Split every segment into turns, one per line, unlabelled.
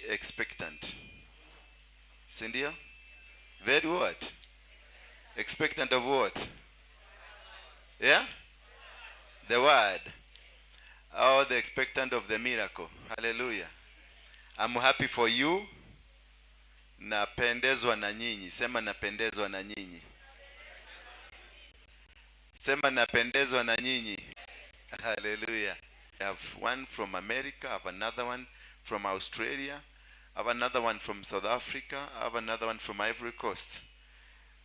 expectant. Sindio? Very what? Expectant of what? Yeah? The word. Oh, the expectant of the miracle. Hallelujah. I'm happy for you. Napendezwa na nyinyi. Sema napendezwa na nyinyi. Sema napendezwa na nyinyi. Hallelujah. I have one from America, I have another one from Australia, I have another one from South Africa, I have another one from Ivory Coast.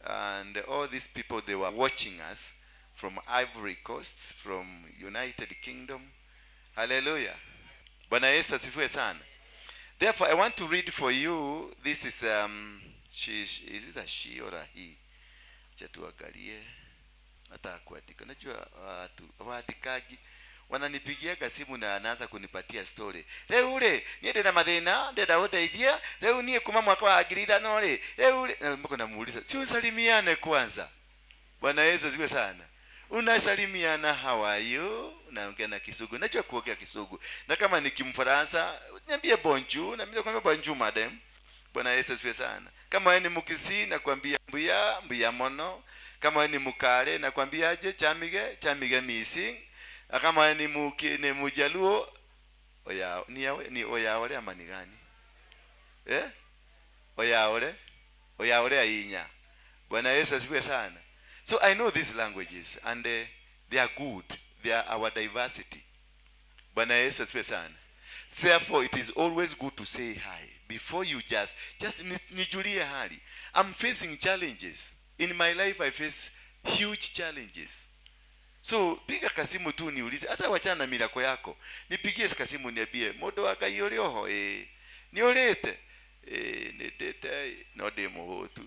And all these people, they were watching us from Ivory Coast, from United Kingdom. Hallelujah. Bwana Yesu asifiwe sana. Therefore, I want to read for you. This is is it a she or a he? Acha tuangalie. Hata kuandika. Najua watu waandikaji wananipigia simu na anaanza kunipatia story. Leo ule niende na mathina, ndenda uteithia. Leo nie kuma mwaka wa agirida no ri. Leo ule mbona namuuliza, si usalimiane kwanza. Bwana Yesu asifiwe sana. Unasalimiana, how are you? Unaongea na Kisugu. Najua kuongea Kisugu. Na kama ni Kimfaransa, niambie bonjour, na mimi nakwambia bonjour madam. Bwana Yesu asifiwe sana. Kama wewe ni Mkisi nakwambia mbuya mono. Kama wewe ni Mukale nakwambia aje chamige missing. Kama wewe ni Mujaluo ni oyaole ama ni gani? Oyaole ainya. Bwana Yesu asifiwe sana. So I know these languages and they are good. They are our diversity. Bwana Yesu asifiwe sana. Therefore it is always good to say hi before you just nijulie hali. I'm facing challenges. In my life I face huge challenges. So piga kasimu tu niulize, hata wachana na milako yako. Nipigie kasimu niambie, modo akaiolioho niolete nedete no demo tu.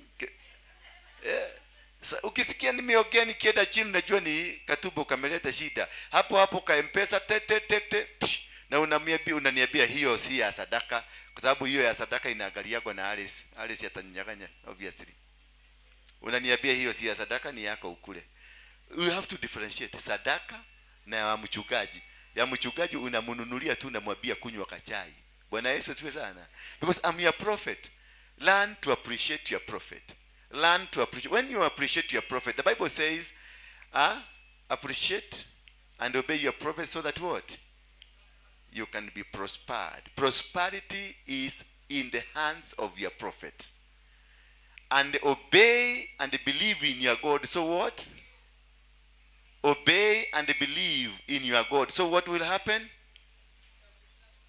Ukisikia nimeongea nikienda chini najua ni katubo kameleta shida. Hapo ka M-Pesa na unaniambia hiyo si ya sadaka, kwa sababu hiyo ya sadaka inaangaliagwa na Alice atanyang'anya obviously. Unaniambia hiyo si ya sadaka, ni yako ukule. You have to differentiate sadaka na ya mchungaji. Ya mchungaji unamununulia tu, unamwambia kunywa kachai. Bwana Yesu asifiwe sana. Because I'm your prophet. Learn to appreciate your prophet. Learn to appreciate. When you appreciate your prophet, the Bible says, appreciate and obey your prophet so that what? You can be prospered. Prosperity is in the hands of your prophet. And obey and believe in your God. So what? Obey and believe in your God. So what will happen?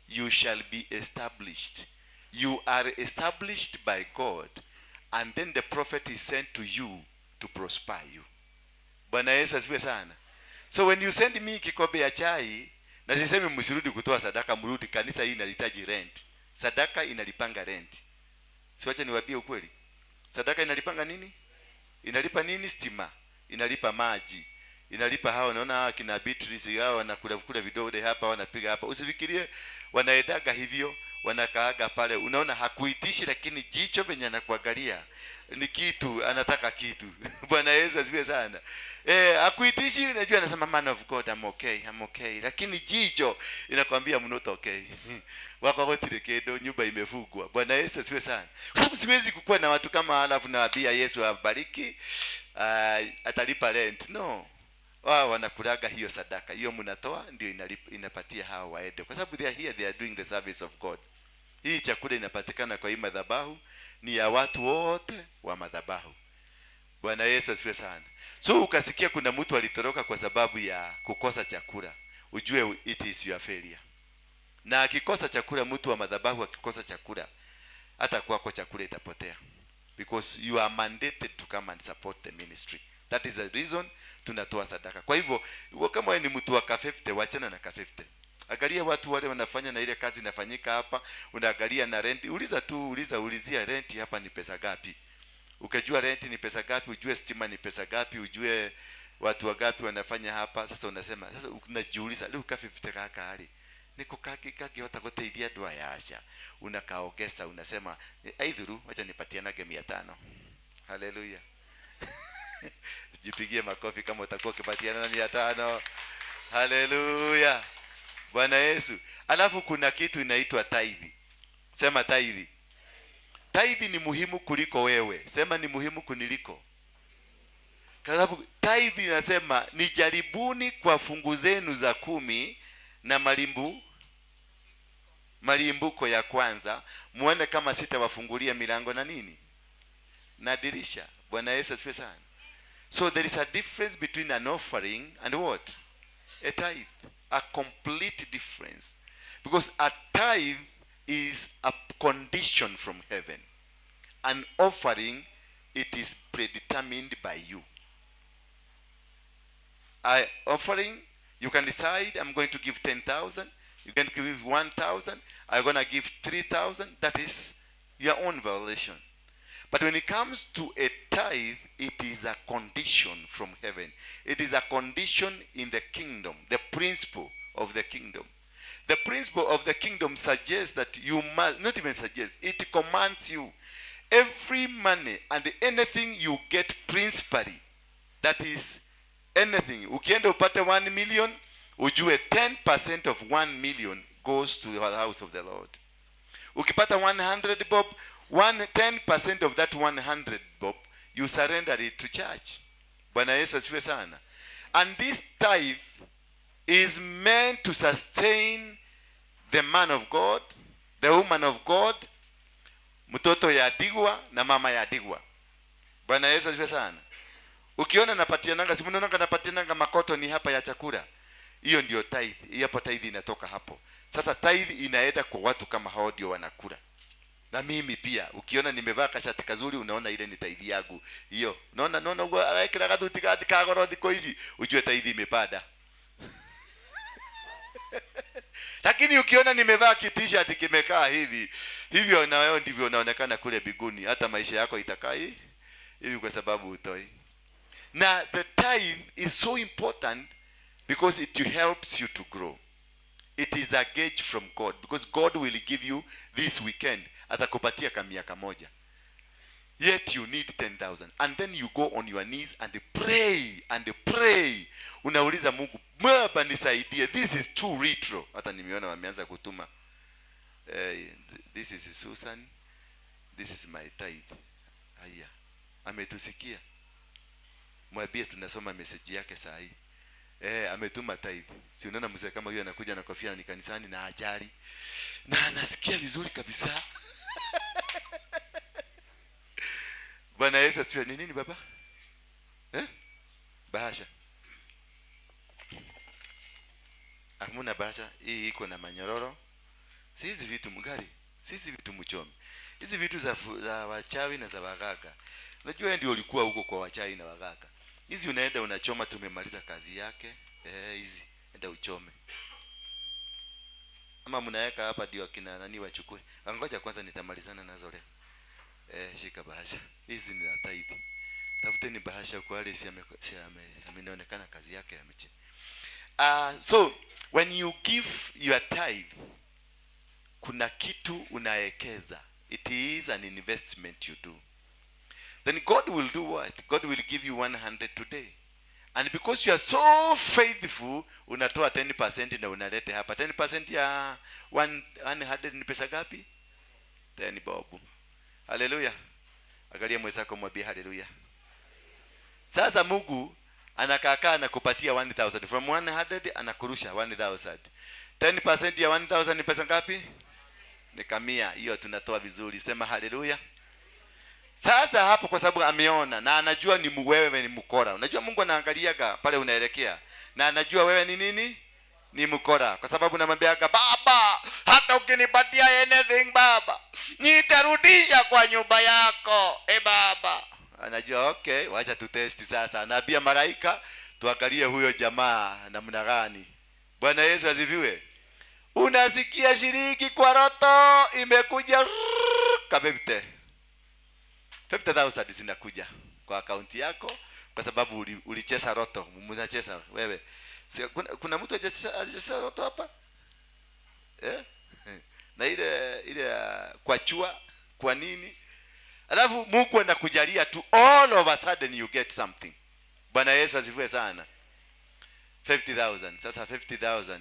You shall be established. You are established by God. And then the prophet is sent to you to prosper you. Bwana Yesu asifiwe sana. So when you send me kikombe ya chai, na sisemi msirudi kutoa sadaka, mrudi, kanisa hii inahitaji rent. Sadaka inalipanga rent. Siwache niwaambie ukweli. Sadaka inalipanga nini? Inalipa nini? Stima. Inalipa maji. Inalipa hao, naona kina Beatrice hao wanakula vidole hapa, wanapiga hapa. Usifikirie wanaedaga hivyo, wanakaaga pale. Unaona hakuitishi, lakini jicho venye anakuangalia ni kitu, anataka kitu. Bwana Yesu asifiwe sana. Hakuitishi, unajua anasema man of God, I'm okay. Lakini jicho inakwambia I'm not okay. Wako wote kedo, nyumba imefugwa. Bwana Yesu asifiwe sana. Kwa sababu siwezi kukua na watu kama alafu nawaambia Yesu abariki, atalipa rent. No. Wao wanakulaga hiyo sadaka. Hiyo mnatoa ndio inapatia hao waende. Kwa sababu they are here, they are doing the service of God. Hii chakula inapatikana kwa hii madhabahu ni ya watu wote wa madhabahu. Bwana Yesu asifiwe sana. So ukasikia kuna mtu alitoroka kwa sababu ya kukosa chakula, ujue it is your failure. Na akikosa chakula, mtu wa madhabahu akikosa chakula, hata kwako chakula itapotea. Because you are mandated to come and support the ministry. That is the reason tunatoa sadaka. Kwa hivyo kama wewe ni mtu wa kafefte, wachana na kafefte. Angalia watu wale wanafanya na ile kazi inafanyika hapa, unaangalia na rent. Ulizia rent hapa ni pesa gapi. Ukajua rent ni pesa gapi, ujue stima ni pesa gapi, ujue watu wangapi wanafanya hapa. Sasa unasema, sasa unajiuliza leo kafefte kaka hali niko kaki hata kuteithia dua ya Asha. Unakaogesa, unasema aidhuru acha nipatianage 500. Hallelujah. Jipigie makofi kama utakuwa ukipatiana na 500. Hallelujah. Bwana Yesu. Alafu kuna kitu inaitwa tithe. Sema tithe. Tithe ni muhimu kuliko wewe. Sema ni muhimu kuniliko. Kwa sababu tithe inasema ni jaribuni kwa fungu zenu za 10 na malimbuko ya kwanza, muone kama sitawafungulia milango na nini na dirisha. Bwana Yesu asifiwe sana. So there is a difference between an offering and what? A tithe. A complete difference. Because a tithe is a condition from heaven. An offering, it is predetermined by you. Offering, you can decide, I'm going to give 10,000. You can give 1,000. I'm going to give 3,000. That is your own violation. But when it comes to a tithe, it is a condition from heaven. It is a condition in the kingdom, the principle of the kingdom. The principle of the kingdom suggests that you must, not even suggests, it commands you. Every money and anything you get principally, that is anything. Ukienda upate 1 million, ujue 10% of 1 million goes to the house of the Lord. Ukipata 100 bob, 10% of that 100 bob, you surrender it to church. Bwana Yesu asifiwe sana. And this tithe is meant to sustain the man of God, the woman of God, mtoto yadigwa na mama yadigwa. Bwana Yesu asifiwe sana. Ukiona napatiananga, simunaonanga napatiananga makoto ni hapa ya chakula, hiyo ndio tithe. Hapo tithe inatoka hapo. Sasa tithe inaenda kwa watu kama hao ndio wanakula. Na mimi pia, ukiona nimevaa kashati kazuri, unaona ile ni tithe yangu. Hiyo, naona ugo alaikira gathuti kagoro thiko hizi, ujue tithe imepanda. Lakini ukiona nimevaa t-shirt kimekaa hivi, hivyo na wewe ndivyo unaonekana kule biguni. Hata maisha yako itakaa hivi kwa sababu utoi. Now the tithe is so important because it helps you to grow. It is a gauge from God, because God will give you this weekend, atakupatia kamiaka moja. Yet you need 10,000. And then you go on your knees and pray and pray. Unauliza Mungu, Baba nisaidie. This is too retro. Hata nimeona wameanza kutuma. This is Susan. This is my tithe. Haya. Ametusikia. Mwambie tunasoma message yake saa hii. Ametuma tithe. Si unaona mzee kama huyo anakuja na kofia ni kanisani na ajali. Na anasikia vizuri kabisa. Bwana Yesu asifiwe. Ni nini baba? Bahasha. Hamuna bahasha. Hii iko na manyororo. Si hizi vitu mgari. Si hizi vitu mchome. Hizi vitu za wachawi na za waganga. Unajua ndio ulikuwa huko kwa wachawi na waganga. Hizi unaenda unachoma, tumemaliza kazi yake. Hizi enda uchome. Ama mnaweka hapa ndio akina nani wachukue. Ngoja kwanza nitamalizana nazo leo. Shika bahasha. Hizi ni za tithe. Tafuteni bahasha kwa wale ameonekana kazi yake ameche. So when you give your tithe, kuna kitu unaekeza. It is an investment you do. Then God will do what? God will give you 100 today. And because you are so faithful, unatoa 10% na unalete hapa. 10% ya 100 ni pesa gapi? 10 bob. Haleluya. Angalia mwenzako mwambie haleluya. Sasa Mungu anakaa na kupatia 1,000 from 100, anakurusha 1,000. 10% ya 1,000 ni pesa ngapi? Ni 100. Hiyo tunatoa vizuri. Sema haleluya. Sasa hapo kwa sababu ameona na anajua ni wewe ni mkora. Unajua Mungu anaangaliaga pale unaelekea. Na anajua wewe ni nini? Ni mkora. Kwa sababu namwambiaga, Baba, hata ukinipatia anything Baba, nitarudisha kwa nyumba yako. Baba. Anajua okay, wacha tutesti sasa. Anaambia malaika, tuangalie huyo jamaa namna gani. Bwana Yesu asifiwe. Unasikia shilingi kwa roto imekuja kabebte. 50,000 zinakuja kwa akaunti yako kwa sababu ulicheza roto. Mnacheza wewe. Kuna mtu hajacheza roto hapa? Na ile kwa chua, kwa nini? Alafu Mungu anakujalia tu, all of a sudden you get something. Bwana Yesu asifiwe sana. 50,000. Sasa 50,000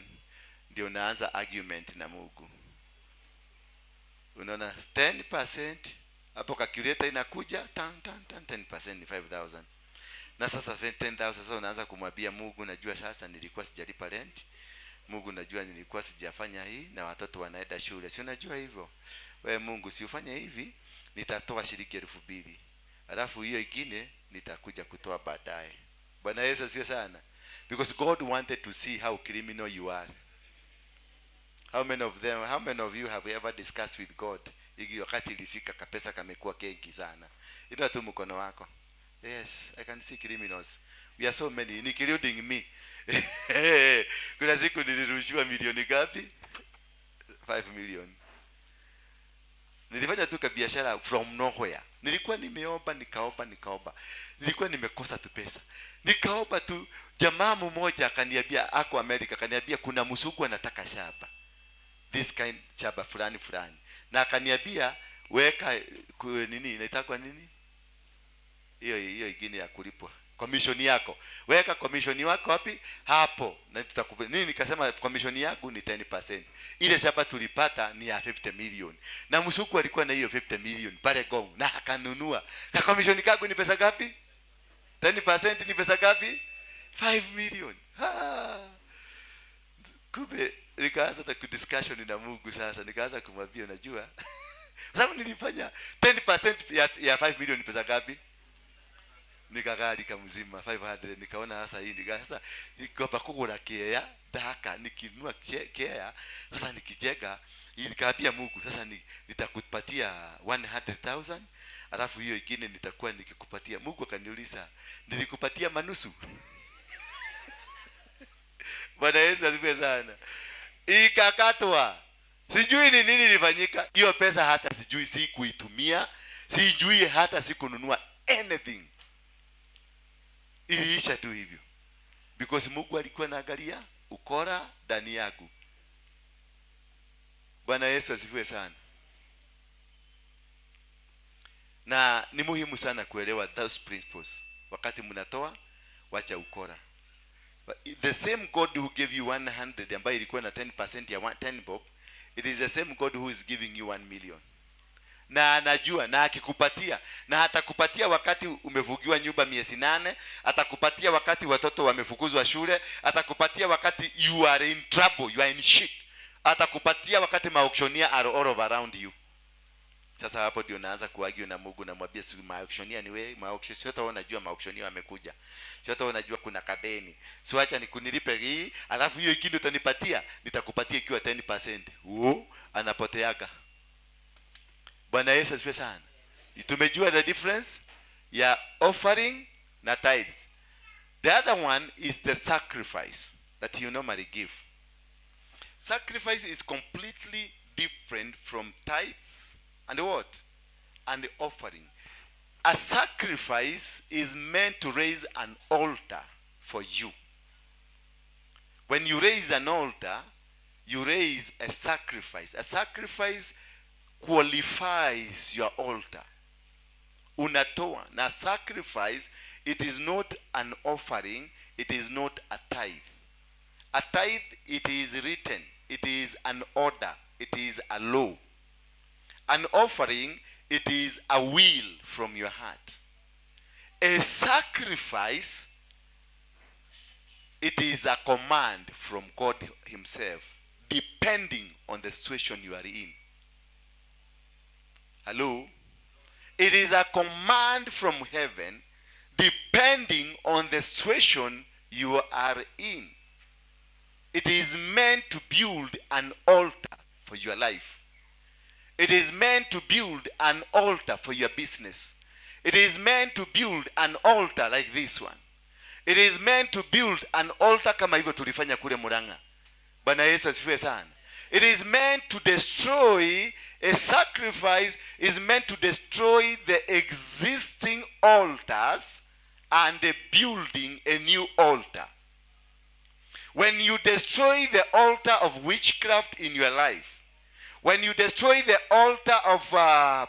ndio unaanza argument na Mungu. Unaona 10% hapo, calculator inakuja 10% ni 5000. Na sasa 10000 sasa unaanza kumwambia Mungu, najua sasa nilikuwa sijalipa rent. Mungu, najua nilikuwa sijafanya hii na watoto wanaenda shule. Si unajua hivyo? Wewe Mungu, si ufanye hivi, nitatoa shilingi 2000. Alafu hiyo ingine nitakuja kutoa baadaye. Bwana Yesu asifiwe sana. Because God wanted to see how criminal you are. How many of you have ever discussed with God? Igi wakati ilifika kapesa kamekuwa kengi sana. Ina tu mkono wako. Yes, I can see criminals. We are so many, including me. Kuna siku nilirushiwa milioni ngapi? 5 million. Nilifanya tu biashara from nowhere. Nilikuwa nimeomba nikaomba. Nilikuwa nimekosa tu pesa. Nikaomba tu, jamaa mmoja akaniambia, ako America, akaniambia kuna msuku anataka shamba. This kind shamba fulani. Na akaniambia weka nini inaitwa nini? Hiyo ingine ya kulipwa. Commission yako. Weka commission yako wapi? Hapo. Na tutakupa nini? Nikasema commission yangu ni 10%. Ile shamba tulipata ni ya 50 million. Na msuku alikuwa na hiyo 50 million pale Gong, na akanunua. Na commission yangu ni pesa ngapi? 10% ni pesa ngapi? 5 million. Kumbe nikaanza discussion na Mungu sasa. Nikaanza kumwambia, unajua sababu nilifanya 10% ya 5 million ni pesa ngapi? Nikagali kama mzima 500. Nikaona sasa hii sasa nikopa kugura kea daka, nikinunua kea sasa nikijega, nikaambia Mungu sasa nitakupatia 100,000, alafu hiyo ingine nitakuwa nikikupatia. Mungu akaniuliza, nilikupatia manusu? Bwana Yesu asifiwe sana. Ikakatwa. Sijui ni nini nilifanyika. Hiyo pesa hata sijui, si kuitumia, sijui hata sikununua anything. Iliisha tu hivyo. Because Mungu alikuwa anaangalia ukora ndani yangu. Bwana Yesu asifiwe sana. Na ni muhimu sana kuelewa those principles. Wakati mnatoa, wacha ukora. The same God who gave you 100 ambayo ilikuwa na 10% ya 10 bob, it is the same God who is giving you 1 million. Na anajua, na akikupatia, na atakupatia wakati umevugiwa nyumba miezi 8, atakupatia wakati watoto wamefukuzwa shule, atakupatia wakati you are in trouble, you are in shit, atakupatia wakati maauctioneer are all around you. Sasa hapo ndio naanza kuargue na Mungu, na mwambie si maauctioneer ni wewe, maauctioneer sio tu unajua maauctioneer wamekuja. Sio tu unajua kuna kadeni. Sio acha nikunilipe hii, alafu hiyo ingine utanipatia, nitakupatia ikiwa 10%. Anapoteaga. Bwana Yesu asifiwe sana. Tumejua the difference ya offering na tithes. The other one is the sacrifice that you normally give. Sacrifice is completely different from tithes and what? And the offering. A sacrifice is meant to raise an altar for you. When you raise an altar, you raise a sacrifice. A sacrifice qualifies your altar. Unatoa. Na sacrifice, it is not an offering, it is not a tithe. A tithe, it is written, it is an order, it is a law. An offering, it is a will from your heart. A sacrifice, it is a command from God himself, depending on the situation you are in. Hello? It is a command from heaven, depending on the situation you are in. It is meant to build an altar for your life. It is meant to build an altar for your business. It is meant to build an altar like this one. It is meant to build an altar kama hivyo tulifanya kule Murang'a. Bwana Yesu asifiwe sana. It is meant to destroy, a sacrifice is meant to destroy the existing altars and building a new altar. When you destroy the altar of witchcraft in your life, when you destroy the altar of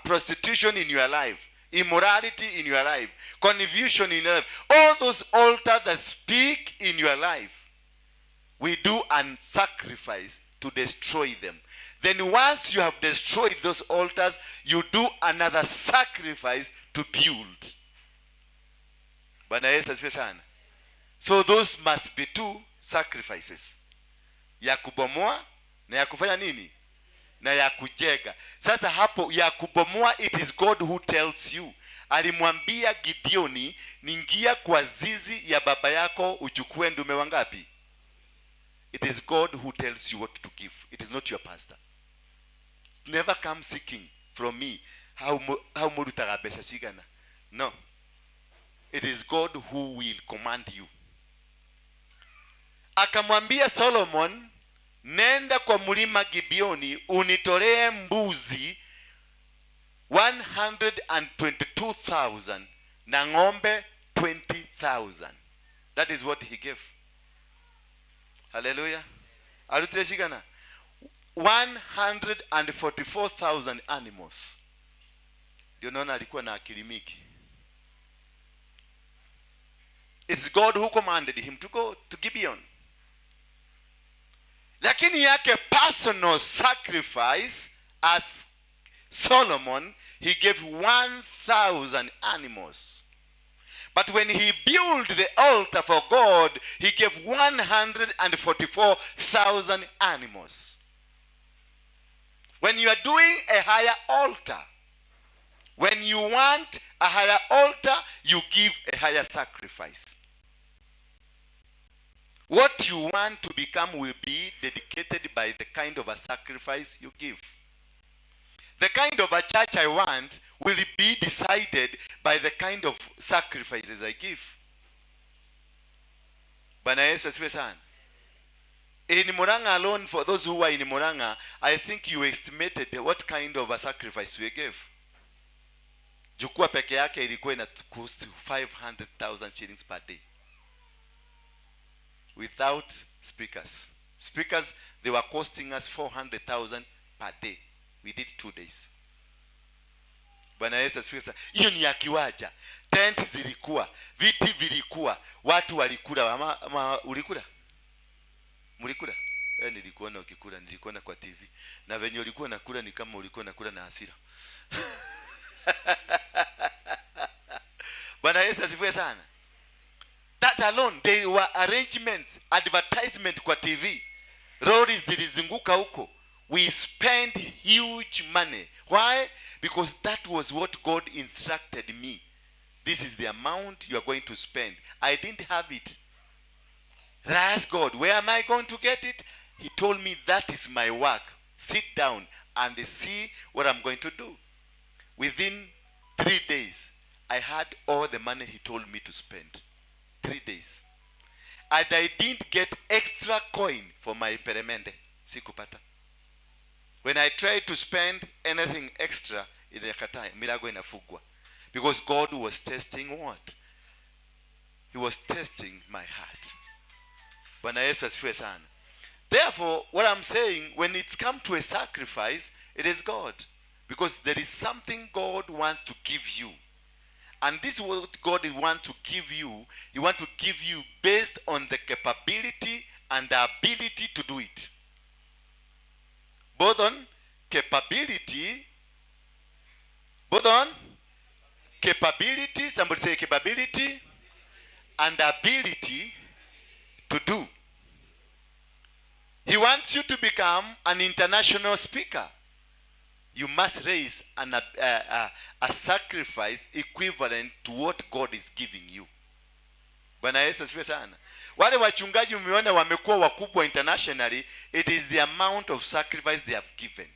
prostitution in your life, immorality in your life, confusion in your life, all those altars that speak in your life, we do a sacrifice to destroy them. Then once you have destroyed those altars, you do another sacrifice to build. Bwana Yesu asifiwe sana. So those must be two sacrifices. Ya kubomoa na ya kufanya nini? Na ya kujenga. Sasa hapo ya kubomoa, it is God who tells you. Alimwambia Gideoni, ningia kwa zizi ya baba yako uchukue ndume wangapi? It is God who tells you what to give. It is not your pastor. Never come seeking from me how morutaga pesa sigana. No. It is God who will command you. Akamwambia Solomon, nenda kwa mlima Gibeoni unitolee mbuzi 122,000 na ng'ombe 20,000. That is what he gave. Hallelujah. Aluteshikana 144,000 animals. Ndio naona alikuwa na akili mingi. It's God who commanded him to go to Gibeon. Lakini yake personal sacrifice as Solomon, he gave 1,000 animals. But when he built the altar for God, he gave 144,000 animals. When you are doing a higher altar, when you want a higher altar, you give a higher sacrifice. What you want to become will be dedicated by the kind of a sacrifice you give. The kind of a church I want will be decided by the kind of sacrifices I give. Bwana Yesu asifiwe sana. In Muranga alone, for those who are in Muranga, I think you estimated what kind of a sacrifice we gave. Jukua peke yake ilikuwa ina cost 500,000 shillings per day. Without speakers. Speakers, they were costing us 400,000 per day. We did 2 days. Bwana Yesu asifiwe sana. Hiyo ni ya kiwaja. Tent zilikuwa, viti vilikuwa, watu walikula. Ama ulikula? Mlikula? Nilikuona ukikula, nilikuona kwa TV. Na venye ulikuwa nakula ni kama ulikuwa nakula na hasira. Bwana Yesu asifiwe sana. That alone, they were arrangements, advertisement kwa TV. Lori zilizunguka huko. We spent huge money. Why? Because that was what God instructed me. This is the amount you are going to spend. I didn't have it. I asked God, where am I going to get it? He told me, that is my work. Sit down and see what I'm going to do. Within 3 days, I had all the money he told me to spend. 3 days. And I didn't get extra coin for my peremende. Sikupata. When I tried to spend anything extra, inakataa, mirago inafugwa. Because God was testing what? He was testing my heart. Bwana Yesu asifiwe sana. Therefore, what I'm saying, when it's come to a sacrifice, it is God. Because there is something God wants to give you. And this is what God wants to give you. He wants to give you based on the capability and the ability to do it. Both on capability, somebody say capability, and ability to do. He wants you to become an international speaker. You must raise a sacrifice equivalent to what God is giving you. Bwana Yesu asifiwe sana. Wale wachungaji umeona wamekuwa wakubwa internationally, it is the amount of sacrifice they have given.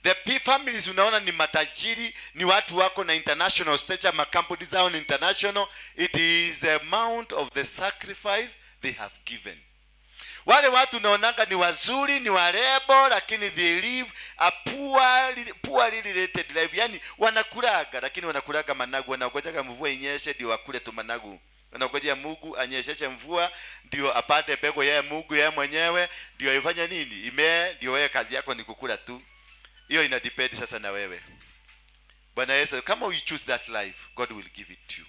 The families unaona ni matajiri, ni watu wako na international stature, makampuni zao ni international, it is the amount of the sacrifice they have given. Wale watu unaonanga ni wazuri, ni warebo, lakini they live a poorly related life. Yani wanakulaga, lakini wanakulaga managu, wanagojaga mvua inyeshe ndio wakule tu managu. Wanagojea Mungu anyesheshe mvua ndio apate pego yeye Mungu yeye mwenyewe ndio ifanye nini? Ndio wewe kazi yako ni kukula tu. Hiyo ina depend sasa na wewe. Bwana Yesu, kama you choose that life, God will give it to you.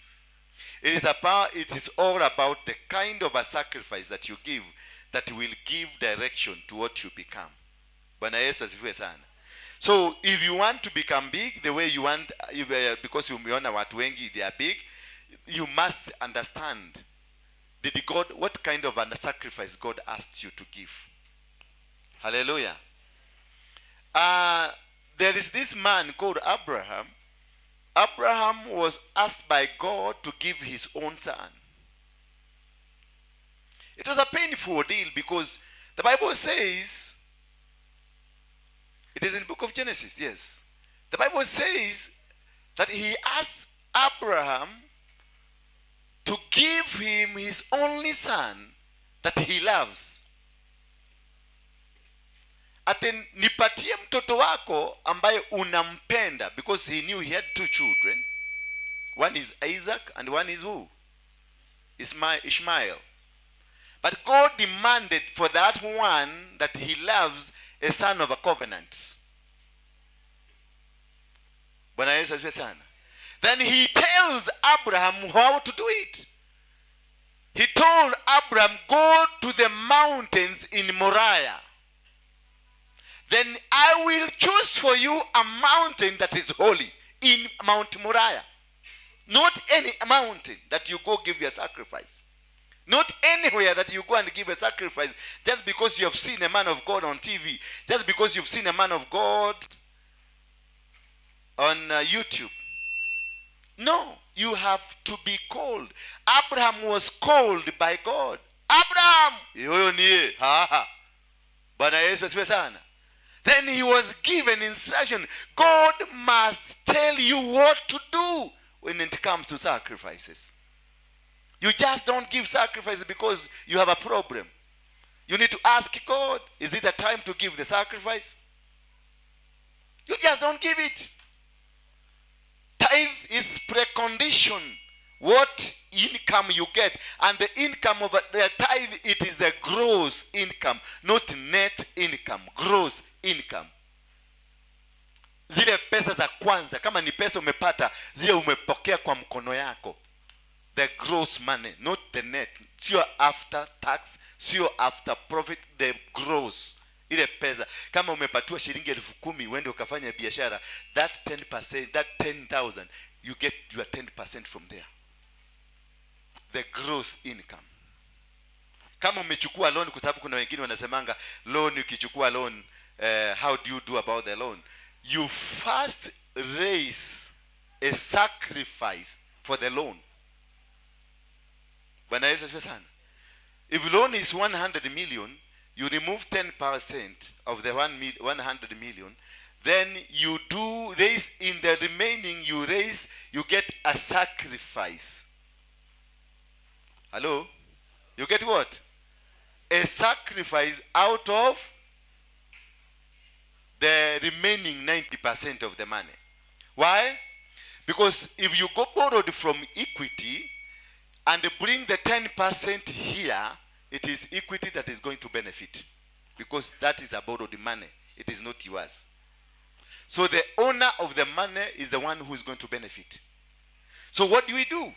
It is all about the kind of a sacrifice that you give that will give direction to what you become. Bwana Yesu asifiwe sana. So if you want to become big the way you want, because umeona watu wengi they are big, you must understand what kind of a sacrifice God asked you to give. Hallelujah. There is this man called Abraham. Abraham was asked by God to give his own son. It was a painful deal because the Bible says, it is in the book of Genesis, yes. The Bible says that he asked Abraham to give him his only son that he loves. Ati nipatie mtoto wako ambaye unampenda, because he knew he had two children. One is Isaac and one is who? Ishmael. But God demanded for that one that he loves a son of a covenant. Bwana Yesu asifiwe sana. Then he tells Abraham how to do it. He told Abraham, go to the mountains in Moriah. Then I will choose for you a mountain that is holy, in Mount Moriah. Not any mountain that you go give your sacrifice. Not anywhere that you go and give a sacrifice just because you have seen a man of God on TV. Just because you've seen a man of God on YouTube. No, you have to be called. Abraham was called by God. Abraham! Bwana Yesu asifiwe sana. Then he was given instruction. God must tell you what to do when it comes to sacrifices. You just don't give sacrifice because you have a problem. You need to ask God, is it the time to give the sacrifice? You just don't give it. Tithe is precondition. What income you get. And the income of the tithe, it is the gross income, not net income. Gross income. Zile pesa za kwanza, kama ni pesa umepata, zile umepokea kwa mkono yako. The gross money, not the net. Sio after tax, sio after profit, the gross. Ile pesa. Kama umepatiwa shilingi 10,000 uende ukafanya biashara, that 10%, that 10,000, you get your 10% from there. The gross income. Kama umechukua loan, kwa sababu kuna wengine wanasemanga loan, ukichukua loan, how do you do about the loan? You first raise a sacrifice for the loan. Bwana Yesu asifiwe sana. If loan is 100 million, you remove 10% of the 100 million, then you do raise in the remaining, you get a sacrifice. Hello? You get what? A sacrifice out of the remaining 90% of the money. Why? Because if you go borrowed from equity and bring the 10% here, it is equity that is going to benefit. Because that is a borrowed money. It is not yours. So the owner of the money is the one who is going to benefit. So what do?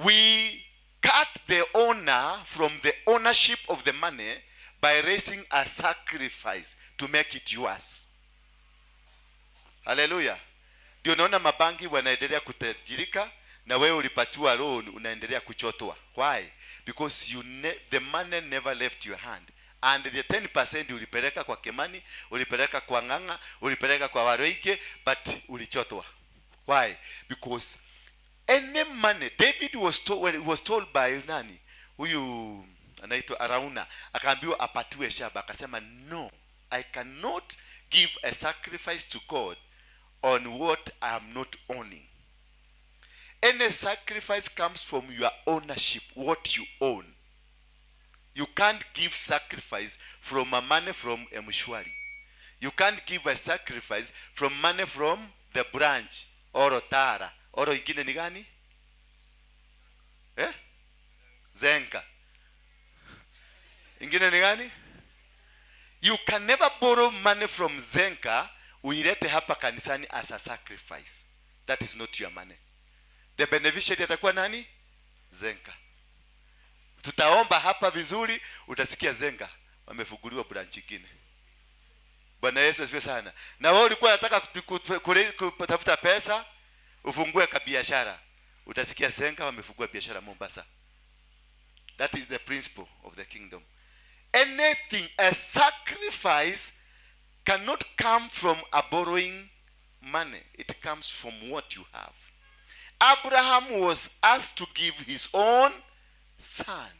We cut the owner from the ownership of the money by raising a sacrifice to make it yours. Hallelujah. Ndio naona mabangi wanaendelea kutajirika na wewe ulipatiwa loan unaendelea kuchotwa. Why? Because the money never left your hand. And the 10% ulipeleka kwa Kemani, ulipeleka kwa Nganga, ulipeleka kwa Waruinge, but ulichotwa. Why? Because any money, David was told, when he was told by nani, huyu anaitwa Arauna, akaambiwa apatiwe shamba, akasema no, I cannot give a sacrifice to God on what I am not owning. Any sacrifice comes from your ownership, what you own. You can't give sacrifice from a money from a mshwari. You can't give a sacrifice from money from the branch or Otara. Oro ingine ni gani? Zenka. Ingine ni gani? You can never borrow money from Zenka uilete hapa kanisani as a sacrifice. That is not your money. The beneficiary atakuwa nani? Zenka. Tutaomba hapa vizuri, utasikia Zenka wamefunguliwa branch nyingine. Bwana Yesu asifiwe sana. Na wewe ulikuwa unataka kutafuta pesa, ufungue biashara. Utasikia Senga wamefungua biashara Mombasa. That is the principle of the kingdom. Anything, a sacrifice cannot come from a borrowing money. It comes from what you have. Abraham was asked to give his own son.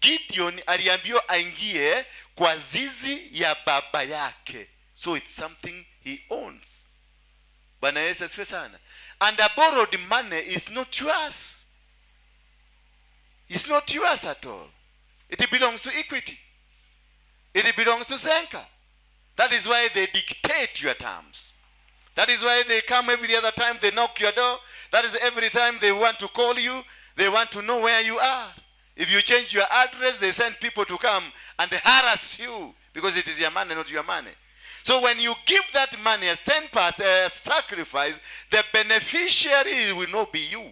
Gideon aliambiwa aingie kwa zizi ya baba yake. So it's something he owns. Bwana Yesu asifiwe sana. And a borrowed money is not yours. It's not yours at all. It belongs to Equity. It belongs to Zenka. That is why they dictate your terms. That is why they come every other time they knock your door. That is every time they want to call you. They want to know where you are. If you change your address, they send people to come and harass you because it is your money, not your money. So when you give that money as 10% sacrifice, the beneficiary will not be you.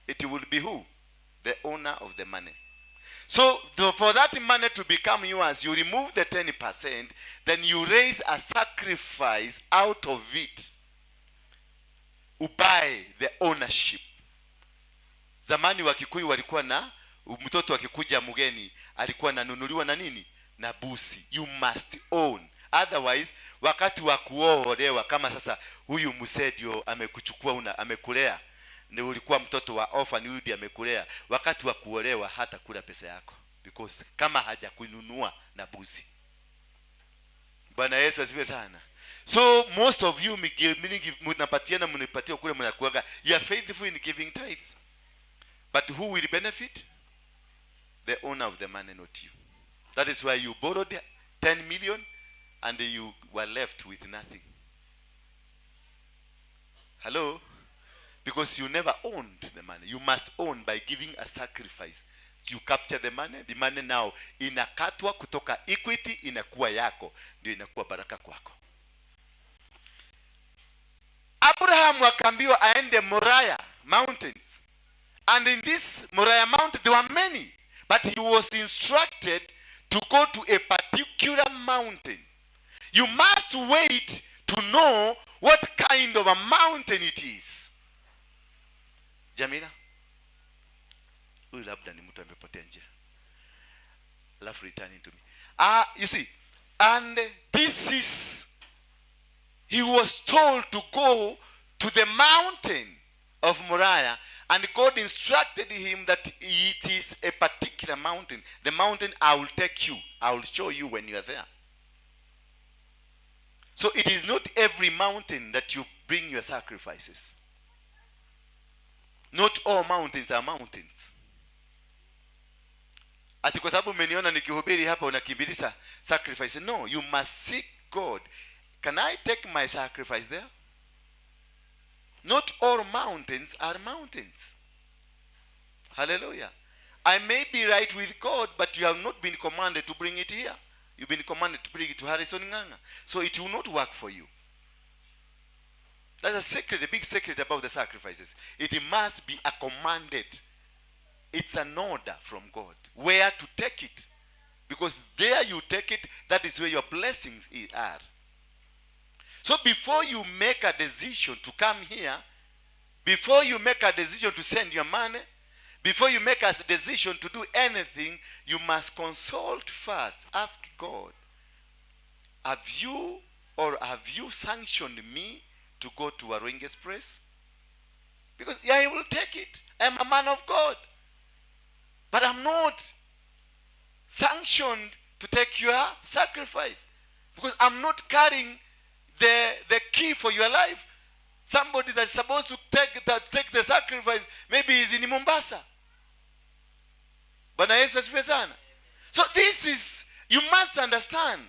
It will be who? The owner of the money. So for that money to become yours, you remove the 10%, then you raise a sacrifice out of it. Ubuy the ownership. Zamani wa Kikuyu walikuwa na mtoto akikuja mgeni alikuwa nanunuliwa na nini? Na busi. You must own. Otherwise wakati wa kuolewa, kama sasa huyu msedio amekuchukua amekulea, ni ulikuwa mtoto wa orphan, huyu ndiye amekulea, wakati wa kuolewa hata kula pesa yako because kama haja kununua na busi. Bwana Yesu asifiwe sana. So most of you mnapatiana, mnipatia kule, mnakuaga you are faithful in giving tithes, but who will benefit? The owner of the money, not you. That is why you borrowed 10 million and you were left with nothing. Hello? Because you never owned the money. You must own by giving a sacrifice. You capture the money. The money now inakatwa kutoka Equity, inakuwa yako, ndio inakuwa baraka kwako. Abraham akaambiwa aende Moriah Mountains. And in this Moriah Mountain there were many. But he was instructed to go to a particular mountain. You must wait to know what kind of a mountain it is. Jamila, huyu labda ni mtu amepotea njia. Love returning to me. You see, and this is, he was told to go to the mountain of Moriah, and God instructed him that it is a particular mountain. The mountain I will take you. I will show you when you are there. So it is not every mountain that you bring your sacrifices. Not all mountains are mountains. Ati kwa sababu umeniona nikihubiri hapa unakimbilia sacrifice. No, you must seek God. Can I take my sacrifice there? Not all mountains are mountains. Hallelujah. I may be right with God, but you have not been commanded to bring it here. You've been commanded to bring it to Harrison Nganga. So it will not work for you. That's a secret, a big secret about the sacrifices. It must be a commanded. It's an order from God. Where to take it. Because there you take it, that is where your blessings are. So before you make a decision to come here, before you make a decision to send your money, before you make a decision to do anything, you must consult first. Ask God, have you sanctioned me to go to Waruinge's place? Because yeah, I will take it. I'm a man of God. But I'm not sanctioned to take your sacrifice. Because I'm not carrying the key for your life. Somebody that's supposed to take the sacrifice maybe is in Mombasa. Bwana Yesu asifiwe sana. So this is, you must understand.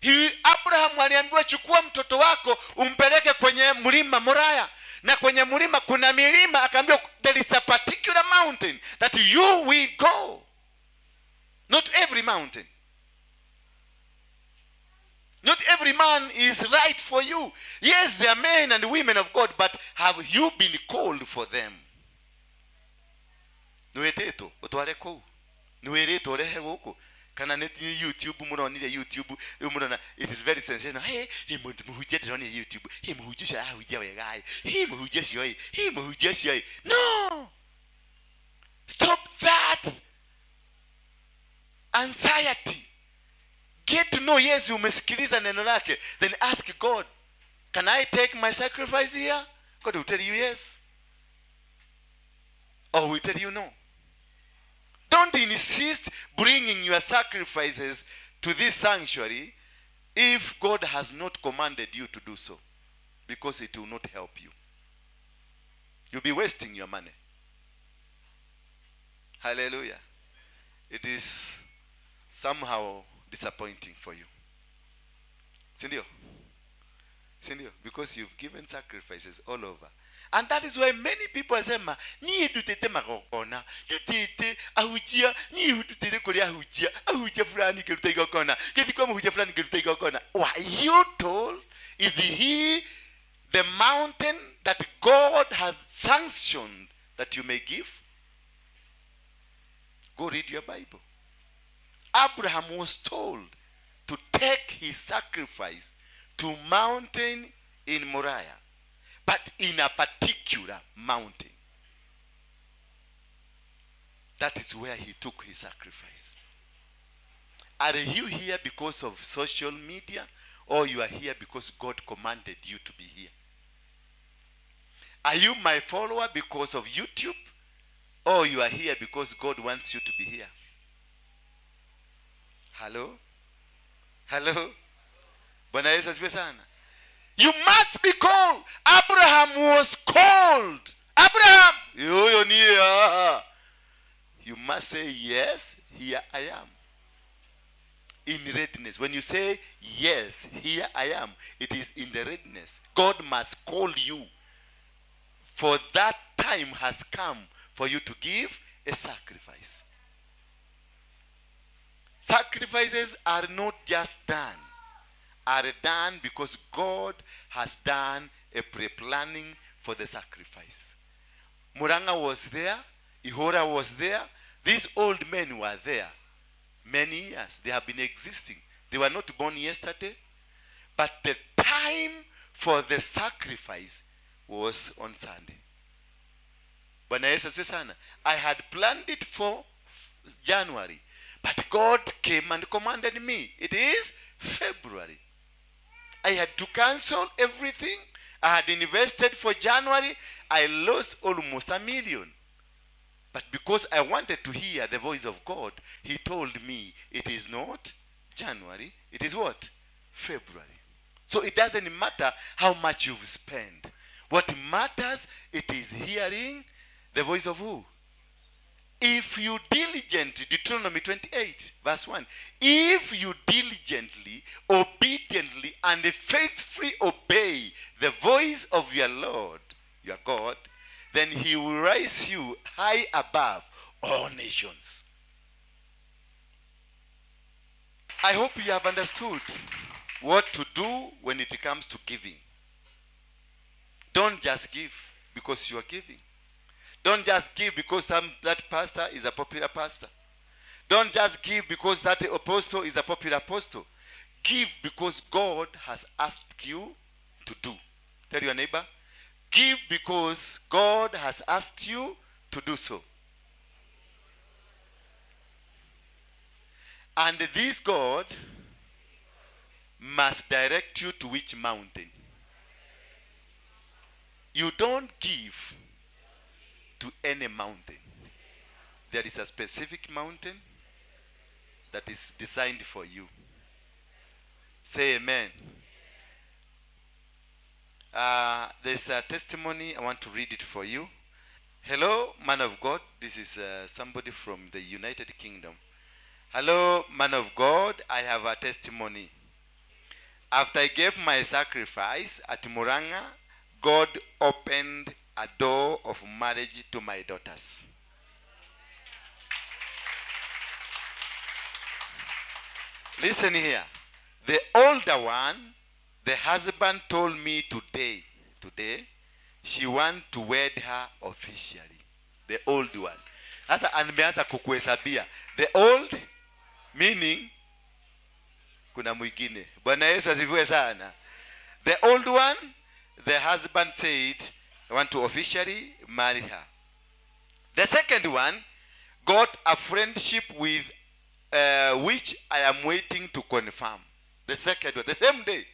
Abraham aliambiwa chukua mtoto wako umpeleke kwenye mlima Moriah. Na kwenye mlima kuna milima, akaambiwa there is a particular mountain that you will go. Not every mountain. Not every man is right for you. Yes, they are men and women of God, but have you been called for them? Nueteto, otware ko. Nuereto orehe huko. kana net YouTube muronire YouTube murona it is very sensational. Hey muhujia on YouTube. Hey muhujia hujia wegai. Hey muhujia shoi. Hey muhujia shoi. No, stop that anxiety. Get to know Yesu, umesikiliza neno lake, then ask God, can I take my sacrifice here? God will tell you yes, or will tell you no. Don't insist bringing your sacrifices to this sanctuary if God has not commanded you to do so, because it will not help you. You'll be wasting your money. Hallelujah. It is somehow disappointing for you. Sindio? Because you've given sacrifices all over. And that is why many people say, ni dutete magokona, dutete ahujia, ni dutete kuri ahujia fulani keruta igokona, keti kwa ahujia fulani keruta igokona. Why you told? Is he the mountain that God has sanctioned that you may give? Go read your Bible. Abraham was told to take his sacrifice to mountain in Moriah, but in a particular mountain. That is where he took his sacrifice. Are you here because of social media, or you are here because God commanded you to be here? Are you my follower because of YouTube, or you are here because God wants you to be here? Hello? Hello? Bwana Yesu asifiwe sana. You must be called. Abraham was called. Abraham, you must say, yes, here I am. In readiness. When you say, yes, here I am, it is in the readiness. God must call you. For that time has come for you to give a sacrifice. Sacrifices are not just done, are done because God has done a pre-planning for the sacrifice. Muranga was there, Ihora was there, these old men were there many years. They have been existing. They were not born yesterday, but the time for the sacrifice was on Sunday. Bwana Yesu asifiwe sana. I had planned it for January, but God came and commanded me. It is February. I had to cancel everything. I had invested for January. I lost almost $1 million. But because I wanted to hear the voice of God, he told me it is not January. It is what? February. So it doesn't matter how much you've spent. What matters, it is hearing the voice of who? If you diligently, Deuteronomy 28, verse 1. If you diligently, obediently, and faithfully obey the voice of your Lord, your God, then he will raise you high above all nations. I hope you have understood what to do when it comes to giving. Don't just give because you are giving. Don't just give because that pastor is a popular pastor. Don't just give because that apostle is a popular apostle. Give because God has asked you to do. Tell your neighbor, give because God has asked you to do so. And this God must direct you to which mountain. You don't give to any mountain. There is a specific mountain that is designed for you. Say amen. There's a testimony. I want to read it for you. Hello, man of God. This is somebody from the United Kingdom. Hello, man of God. I have a testimony. After I gave my sacrifice at Muranga, God opened a door of marriage to my daughters. Listen here. The older one, the husband told me today, she wants to wed her officially. The old one. Sasa ameanza kukuhesabia. The old Meaning kuna mwingine. Bwana Yesu asifiwe sana. The old one, the husband said, I want to officially marry her. The second one got a friendship with which I am waiting to confirm. The second one, the same day.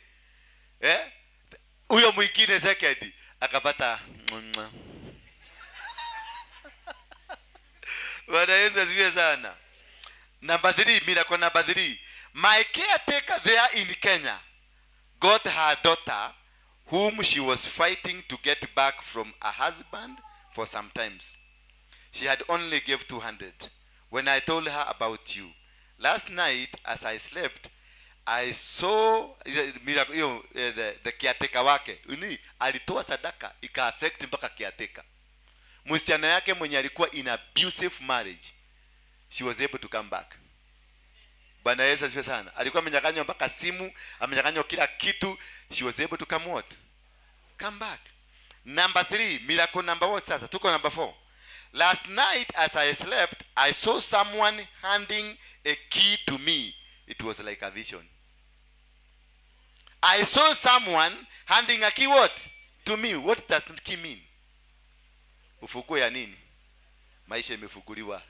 Huyo mwingine second akapata. Bwana Yesu asifiwe sana. Number 3, miracle number 3. My caretaker there in Kenya got her daughter, whom she was fighting to get back from her husband for some times. She had only gave 200. When I told her about you last night as I slept, I saw the caretaker wake alitoa sadaka ika affect mpaka caretaker. Msichana yake mwenye alikuwa in abusive marriage, she was able to come back. Bwana Yesu asifiwe sana. Alikuwa amenyang'anywa mpaka simu, amenyang'anywa kila kitu. She was able to come what? Come back. Number 3, miracle number what sasa? Tuko number 4. Last night as I slept, I saw someone handing a key to me. It was like a vision. I saw someone handing a key what? To me. What does key mean? Ufunguo ya nini? Maisha imefunguliwa.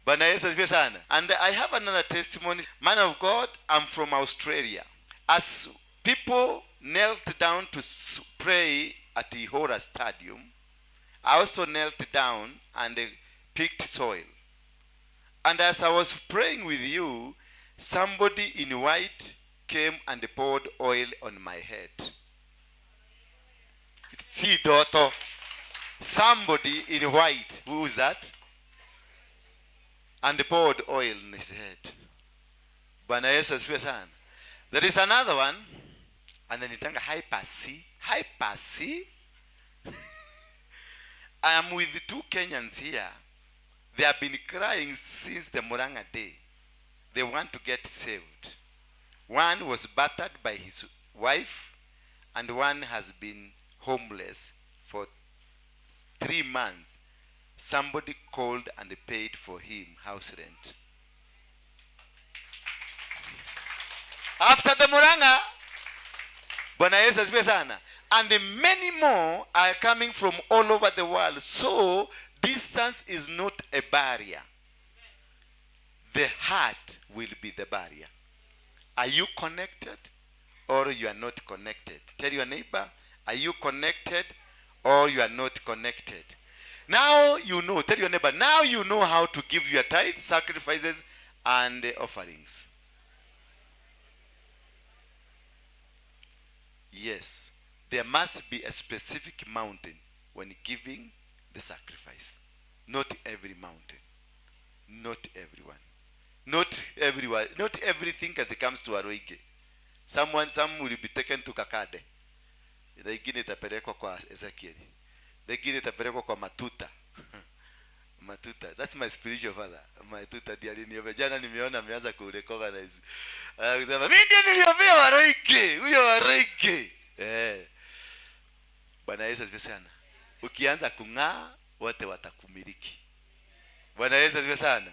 Bwana Yesu asifiwe sana. And I have another testimony. Man of God, I'm from Australia. As people knelt down to pray at the Ihora Stadium, I also knelt down and picked soil. And as I was praying with you, somebody in white came and poured oil on my head. See, daughter, somebody in white. Who is that? And poured oil in his head. Bwana Yesu asifiwe sana. There is another one, and then itanga hyper C. I am with the 2 Kenyans here. They have been crying since the Muranga day. They want to get saved. One was battered by his wife, and one has been homeless for 3 months. Somebody called and paid for him house rent. After the Muranga, Bwana Yesu asifiwe sana. And many more are coming from all over the world. So distance is not a barrier. The heart will be the barrier. Are you connected or you are not connected? Tell your neighbor, are you connected or you are not connected? Now you know. Tell your neighbor, now you know how to give your tithes, sacrifices, and offerings. Yes, there must be a specific mountain when giving the sacrifice. Not every mountain. Not everyone. Not everyone. Not everything that comes to Waruinge. Some will be taken to Kakade. The ingine itapelekwa kwa Ezekiel. The ingine itapelekwa kwa Matuta. Matuta. That's my spiritual father. Matuta ndiye aliniomba. Jana nimeona ameanza kurecognize. Anasema mimi ndiye niliombea Waruinge. Huyo Waruinge. Bwana Yesu asifiwe sana. Ukianza kung'aa wote watakumiliki. Bwana Yesu asifiwe sana.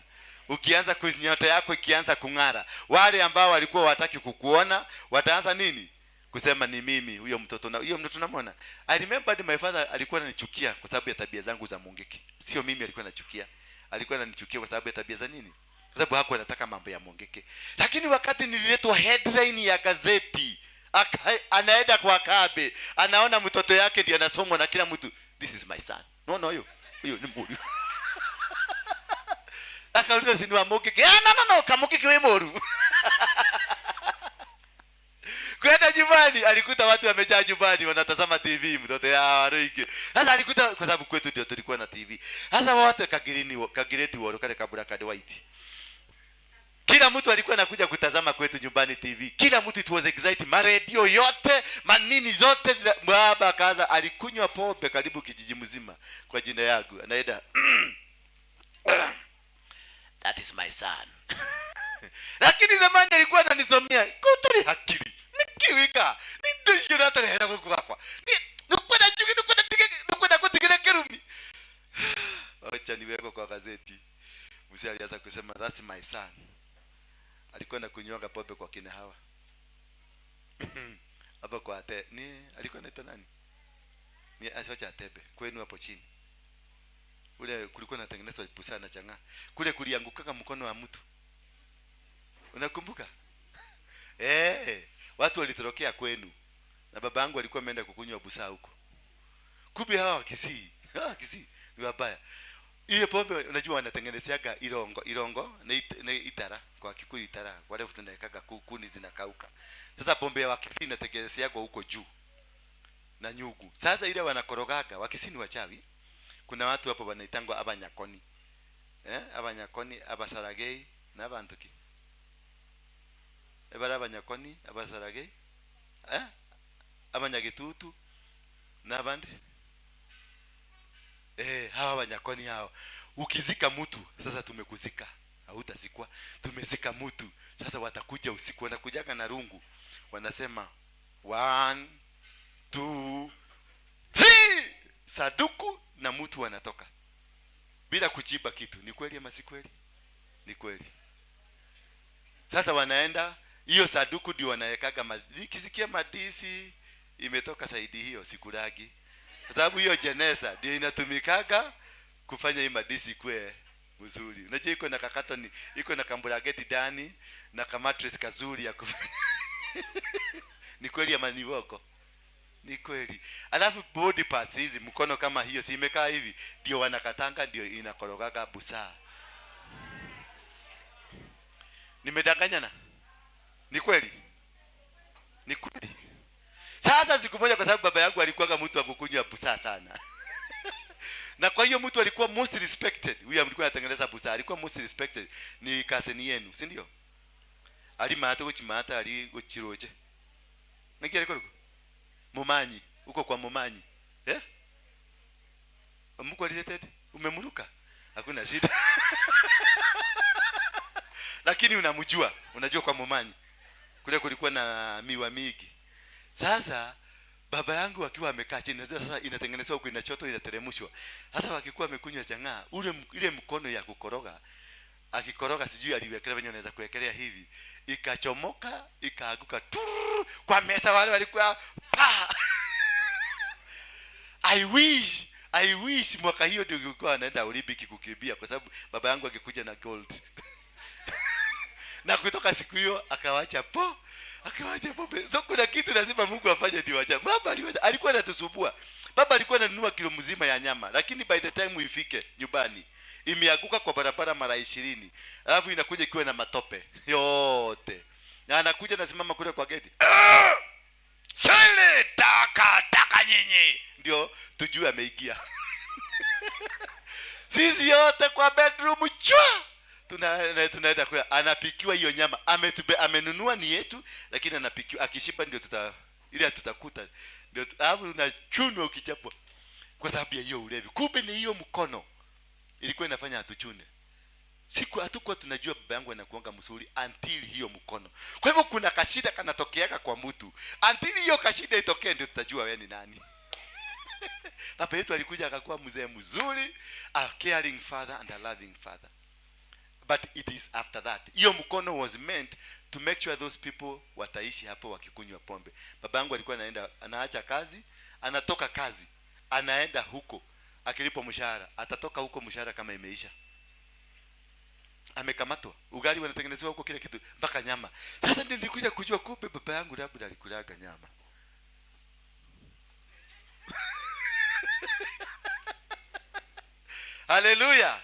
Ukianza kunyota yako ikianza kung'ara, wale ambao walikuwa wataki kukuona wataanza nini? Kusema ni mimi huyo mtoto na huyo mtoto namwona. I remember my father alikuwa ananichukia kwa sababu ya tabia zangu za Mongeke. Sio mimi alikuwa anachukia. Alikuwa ananichukia kwa sababu ya tabia za nini? Kwa sababu hakuwa anataka mambo ya Mongeke. Lakini wakati nililetwa headline ya gazeti, anaenda kwa Kabe, anaona mtoto yake ndiye anasomwa na kila mtu. This is my son. No huyo ni mburi. Akauliza si ni wa Mongeke. No, Kamongeke wewe moru. Kwenda nyumbani alikuta watu wamejaa nyumbani wanatazama TV, mtoto ya Waruinge. Sasa alikuta kwa sababu kwetu ndio tulikuwa na TV. Sasa wote kagireti wao kale kabura kade white. Kila mtu alikuwa anakuja kutazama kwetu nyumbani TV. Kila mtu, it was exciting. Radio yote, manini zote baba kaza alikunywa pombe karibu kijiji mzima kwa jina yangu. Anaenda that is my son. Lakini zamani alikuwa ananisomea kutuli hakili. Nikiwika ndio shida hata hera kwa nukwenda chuki nukwenda kutigera kerumi. Acha niweko kwa gazeti. Mzee alianza kusema that's my son. alikuwa anakunywa pombe kwa kina Hawa. Hapo kwa alikuwa anaitwa nani? Ni asiwacha Atebe kwenu hapo chini. Ule kulikuwa natengenezwa busaa na chang'aa. Kule kulianguka mkono wa mtu. Unakumbuka? Watu walitorokea kwenu. Na baba yangu alikuwa ameenda kukunywa busaa huko. Kumbe hawa Kisii. Kisii ni wabaya. Ile pombe unajua wanatengenezeaga irongo na itara, kwa Kikuyu itara. Wale tunawekaga kuni zinakauka. Sasa pombe ya Kisii inatengenezeaga huko juu na nyugu. Sasa ile wanakorogaga, Wakisii ni wachawi. Kuna watu hapo wanaitangwa abanyakoni. Abanyakoni, abasaragei na abantuki. Ebara abanyakoni, abasaragei. Abanyagitutu na abande. Hawa Wanyakoni hao. Ukizika mtu, sasa tumekuzika. Hautazikwa. Tumezika mtu. Sasa watakuja usiku, wanakujaga na rungu. Wanasema 1 2 3, saduku na mtu wanatoka. Bila kuchimba kitu. Ni kweli ama si kweli? Ni kweli. Sasa wanaenda, hiyo saduku ndio wanawekaga kisikia madisi imetoka saidi hiyo sikuragi. Kwa sababu hiyo jeneza ndio inatumikaga kufanya hii madisi kwe mzuri. Unajua iko na kakatoni, iko na kamburageti ndani na kamatress kazuri ya kufanya. Ni kweli ama ni woko? Ni kweli. Alafu body parts hizi, mkono kama hiyo si imekaa hivi, ndio wanakatanga, ndio inakorogaga busaa. Nimedanganyana? Ni kweli? Ni kweli. Sasa siku moja, kwa sababu baba yangu alikuwa mtu wa kukunywa busaa sana. Na kwa hiyo mtu alikuwa most respected. Huyu alikuwa anatengeneza busaa, alikuwa most respected. Ni cousin yenu, si ndio? Alimata kuchimata ali kuchiroje. Ngiye alikuwa Mumanyi, uko kwa Mumanyi. Mko related? Umemuruka? Hakuna shida. Lakini unamjua, unajua kwa Mumanyi. Kule kulikuwa na miwa mingi. Sasa baba yangu akiwa amekaa chini, sasa inatengenezwa huko, inachoto, inateremshwa. Sasa wakikuwa amekunywa chang'aa, ile mkono ya kukoroga, akikoroga sijui aliwekelea venye anaweza kuwekelea hivi, ikachomoka, ikaaguka kwa mesa, wale walikuwa pa. I wish mwaka hiyo ndio nilikuwa naenda Olympic kukimbia, kwa sababu baba yangu akikuja na gold. Na kutoka siku hiyo akawacha pombe. So kuna kitu lazima Mungu afanye ndio acha. Baba alikuwa anatusumbua. Baba alikuwa ananunua kilo mzima ya nyama, lakini by the time uifike nyumbani imeanguka kwa barabara mara 20. Alafu inakuja ikiwa na matope yote. Na anakuja nasimama kule kwa gate. Shale taka nyinyi. Ndio tujue ameingia. Sisi yote kwa bedroom chwa. Tunaenda kwa anapikiwa hiyo nyama. Amenunua ni yetu, lakini anapikiwa, akishiba ndio tutakuta. Ndio alafu unachunwa ukichapwa kwa sababu ya hiyo ulevi. Kumbe ni hiyo mkono ilikuwa inafanya atuchune. Siku hatukuwa tunajua baba yangu anakuanga mzuri until hiyo mkono. Kwa hivyo kuna kashida kanatokeaka kwa mtu. Until hiyo kashida itokee ndio tutajua wewe ni nani. Baba yetu alikuja akakuwa mzee mzuri, a caring father and a loving father. But it is after that. Hiyo mkono was meant to make sure those people wataishi hapo wakikunywa pombe. Baba yangu alikuwa anaacha kazi, anatoka kazi, anaenda huko, akilipo mshahara, atatoka huko mshahara kama imeisha. Amekamatwa. Ugali wanatengenezewa huko kile kitu, mpaka nyama. Sasa ndio nilikuja kujua kumbe baba yangu labda alikulaga nyama. Haleluya.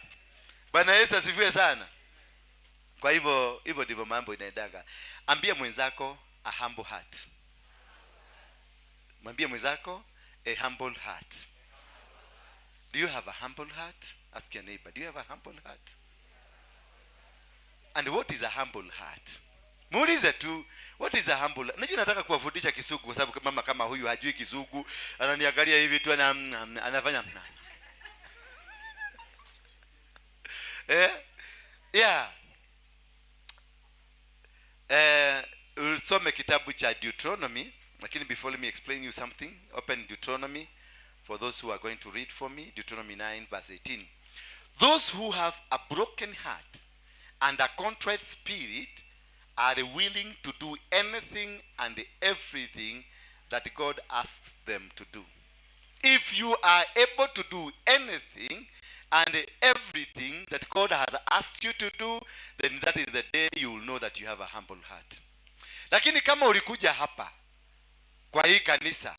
Bwana Yesu asifiwe sana. Kwa hivyo ndivyo mambo inaendaga. Ambia mwenzako a humble heart. Mwambie mwenzako a humble heart. Do you have a humble heart? Ask your neighbor, do you have a humble heart? And what is a humble heart? Muulize tu, what is a humble heart? Najua nataka kuwafundisha Kisugu kwa sababu mama kama huyu hajui Kisugu, ananiangalia hivi tu anafanya yeah. Usome kitabu cha Deuteronomy, lakini before let me explain you something. Open Deuteronomy for those who are going to read for me. Deuteronomy 9 verse 18. Those who have a broken heart and a contrite spirit are willing to do anything and everything that God asks them to do. If you are able to do anything and everything that God has asked you to do, then that is the day you will know that you have a humble heart. Lakini kama ulikuja hapa kwa hii kanisa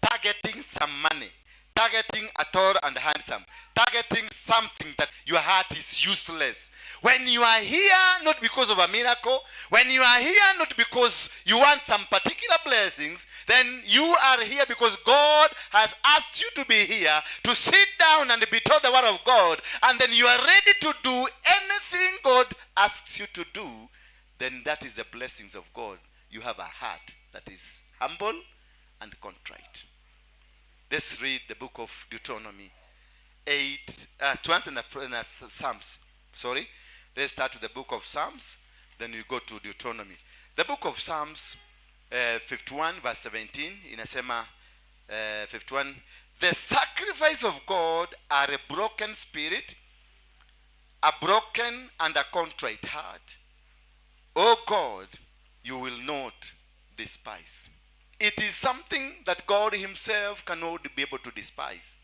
targeting some money, targeting a tall and handsome, targeting something that your heart is useless. When you are here not because of a miracle, when you are here not because you want some particular blessings, then you are here because God has asked you to be here, to sit down and be taught the word of God, and then you are ready to do anything God asks you to do, then that is the blessings of God. You have a heart that is humble and contrite. Let's read the book of Deuteronomy 8, Psalms. Sorry. Let's start with the book of Psalms, then we go to Deuteronomy. The book of Psalms 51 verse 17, inasema 51, the sacrifice of God are a broken spirit, a broken and a contrite heart. O God, you will not despise. It is something that God himself cannot be able to despise.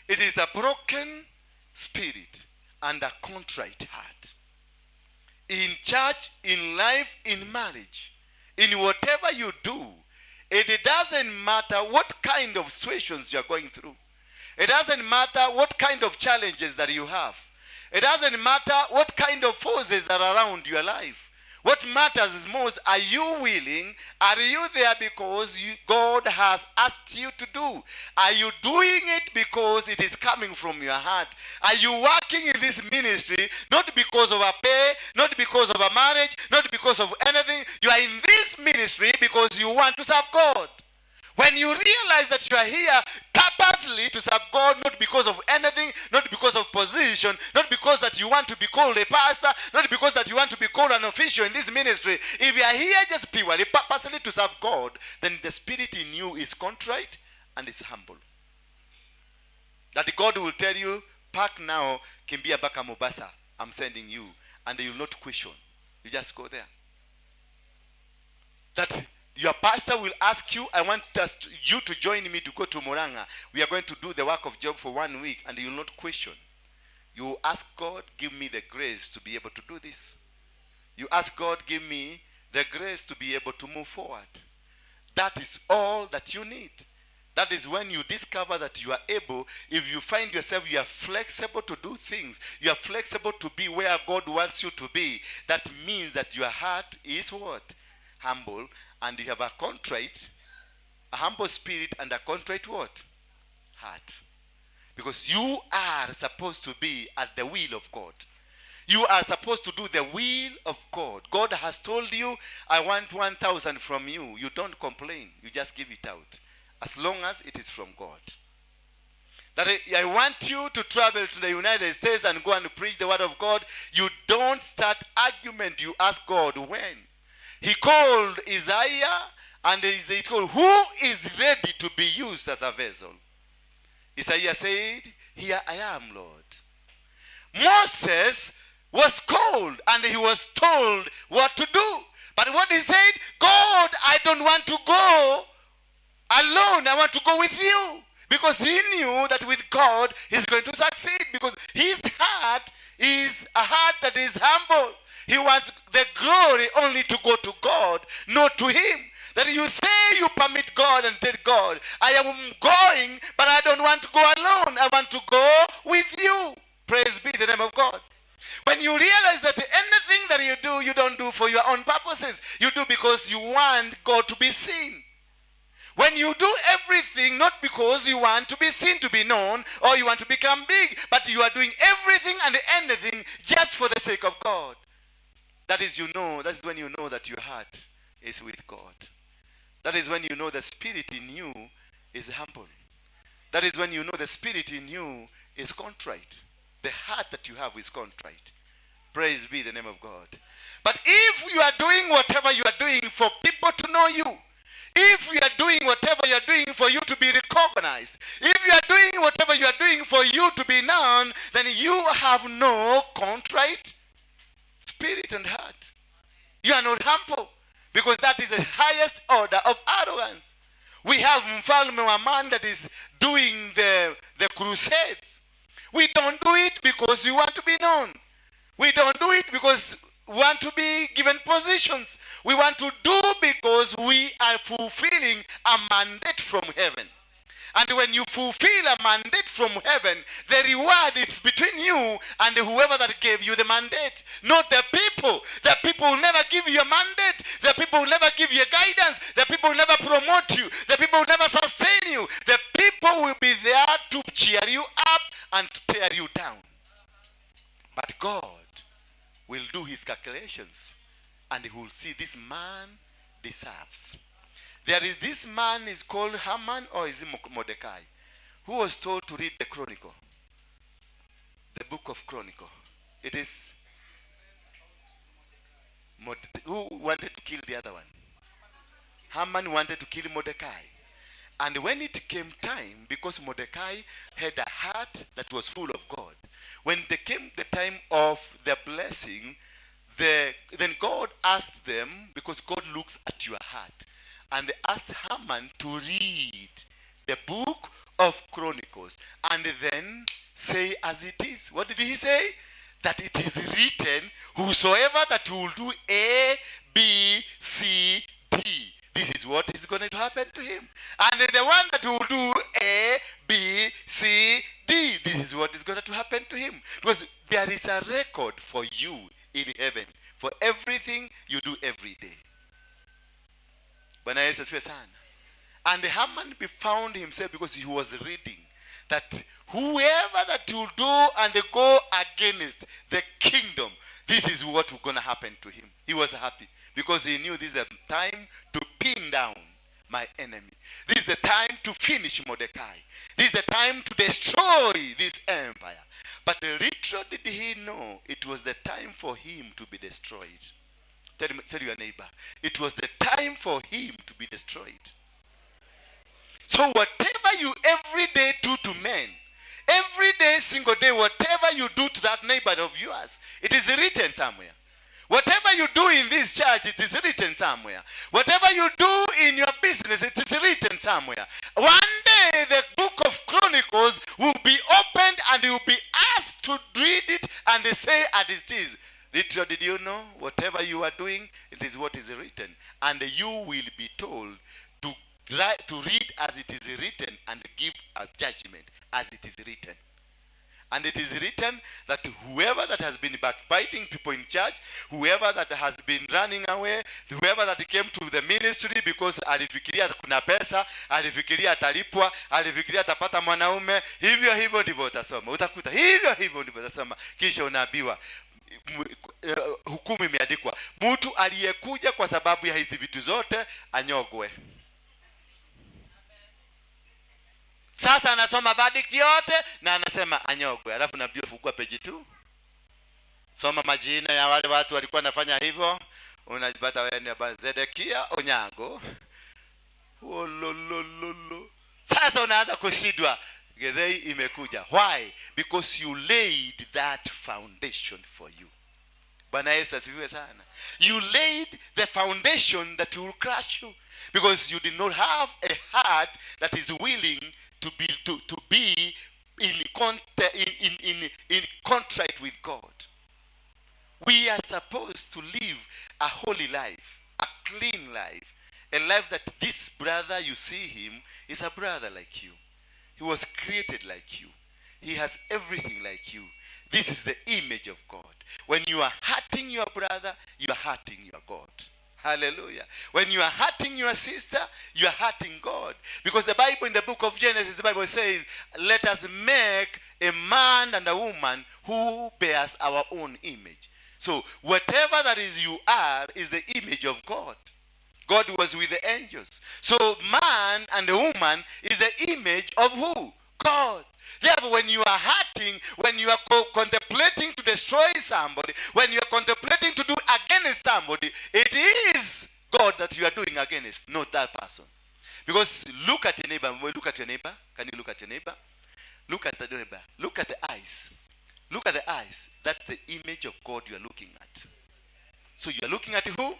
It is a broken spirit and a contrite heart. In church, in life, in marriage, in whatever you do, it doesn't matter what kind of situations you are going through. It doesn't matter what kind of challenges that you have. It doesn't matter what kind of forces that are around your life. What matters is most, are you willing? Are you there because God has asked you to do? Are you doing it because it is coming from your heart? Are you working in this ministry not because of a pay, not because of a marriage, not because of anything? You are in this ministry because you want to serve God. When you realize that you are here purposely to serve God, not because of anything, not because of position, not because that you want to be called a pastor, not because that you want to be called an official in this ministry. If you are here just purely, purposely to serve God, then the spirit in you is contrite and is humble. That God will tell you, pack now, kimbia baka Mombasa, I'm sending you. And you will not question. You just go there. That your pastor will ask you, I want you to join me to go to Moranga. We are going to do the work of job for 1 week, and you will not question. You ask God, give me the grace to be able to do this. You ask God, give me the grace to be able to move forward. That is all that you need. That is when you discover that you are able, if you find yourself, you are flexible to do things. You are flexible to be where God wants you to be. That means that your heart is what? Humble. And you have a contrite, a humble spirit, and a contrite what? Heart. Because you are supposed to be at the will of God. You are supposed to do the will of God. God has told you, I want 1,000 from you. You don't complain. You just give it out. As long as it is from God. That I want you to travel to the United States and go and preach the word of God. You don't start argument. You ask God when. He called Isaiah, and he told, who is ready to be used as a vessel? Isaiah said, here I am, Lord. Moses was called, and he was told what to do. But what he said, God, I don't want to go alone. I want to go with you. Because he knew that with God, he's going to succeed. Because his heart is a heart that is humble. He wants the glory only to go to God, not to him. That you say you permit God and tell God, I am going, but I don't want to go alone. I want to go with you. Praise be the name of God. When you realize that anything that you do, you don't do for your own purposes. You do because you want God to be seen. When you do everything, not because you want to be seen, to be known, or you want to become big, but you are doing everything and anything just for the sake of God. That is when you know that your heart is with God. That is when you know the spirit in you is humble. That is when you know the spirit in you is contrite. The heart that you have is contrite. Praise be the name of God. But if you are doing whatever you are doing for people to know you, if you are doing whatever you are doing for you to be recognized, if you are doing whatever you are doing for you to be known, then you have no contrite spirit and heart. You are not humble, because that is the highest order of arrogance. We have mfalme wa man that is doing the crusades. We don't do it because we want to be known. We don't do it because we want to be given positions. We want to do because we are fulfilling a mandate from heaven. And when you fulfill a mandate from heaven, the reward is between you and whoever that gave you the mandate. Not the people. The people will never give you a mandate. The people will never give you guidance. The people will never promote you. The people will never sustain you. The people will be there to cheer you up and to tear you down. But God will do his calculations, and he will see this man deserves. There is this man is called Haman, or is it Mordecai, who was told to read the Chronicle, the book of Chronicle. It is who wanted to kill the other one. Haman wanted to kill Mordecai. And when it came time, because Mordecai had a heart that was full of God, when there came the time of the blessing, then God asked them, because God looks at your heart, and asked Haman to read the book of Chronicles and then say as it is. What did he say? That it is written, whosoever that will do A, B, C, D, this is what is going to happen to him. And the one that will do A, B, C, D, this is what is going to happen to him. Because there is a record for you in heaven for everything you do every day. And Haman found himself, because he was reading, that whoever that will do and go against the kingdom, this is what was going to happen to him. He was happy, because he knew this is the time to pin down my enemy. This is the time to finish Mordecai. This is the time to destroy this empire. But little did he know, it was the time for him to be destroyed. Tell your neighbor, it was the time for him to be destroyed. So whatever you every day do to men, every day, single day, whatever you do to that neighbor of yours, it is written somewhere. Whatever you do in this church, it is written somewhere. Whatever you do in your business, it is written somewhere. One day, the book of Chronicles will be opened and you will be asked to read it and say as it is. Literally, did you know? Whatever you are doing, it is what is written. And you will be told to read as it is written and give a judgment as it is written. And it is written that whoever that has been backbiting people in church, whoever that has been running away, whoever that came to the ministry because alifikiria kuna pesa, alifikiria atalipwa, alifikiria atapata mwanaume, hivyo ndivyo utasoma. Utakuta hivyo ndivyo utasoma. Kisha unaambiwa hukumu imeandikwa, mtu aliyekuja kwa sababu ya hizi vitu zote anyogwe. Sasa anasoma verdict yote na anasema anyogwe. Alafu naambiwa fungua page 2. Soma majina ya wale watu walikuwa nafanya hivyo. Unajipata wewe ni Zedekia Onyango. Ololololo. Sasa unaanza kushindwa. Gedhei imekuja. Why? Because you laid that foundation for you. Bwana Yesu asifiwe sana. You laid the foundation that will crush you. Because you did not have a heart that is willing to be in contrite with God. We are supposed to live a holy life, a clean life, a life that this brother, you see him, is a brother like you. He was created like you. He has everything like you. This is the image of God. When you are hurting your brother, you are hurting your God. Hallelujah. When you are hurting your sister, you are hurting God. Because the Bible, in the book of Genesis, the Bible says, let us make a man and a woman who bears our own image. So whatever that is you are is the image of God. God was with the angels. So man and the woman is the image of who? God. Therefore, when you are hurting, when you are contemplating to destroy somebody, when you are contemplating to do against somebody, it is God that you are doing against, not that person. Because look at your neighbor. Look at your neighbor. Can you look at your neighbor? Look at the neighbor. Look at the eyes. Look at the eyes. That's the image of God you are looking at. So you are looking at who?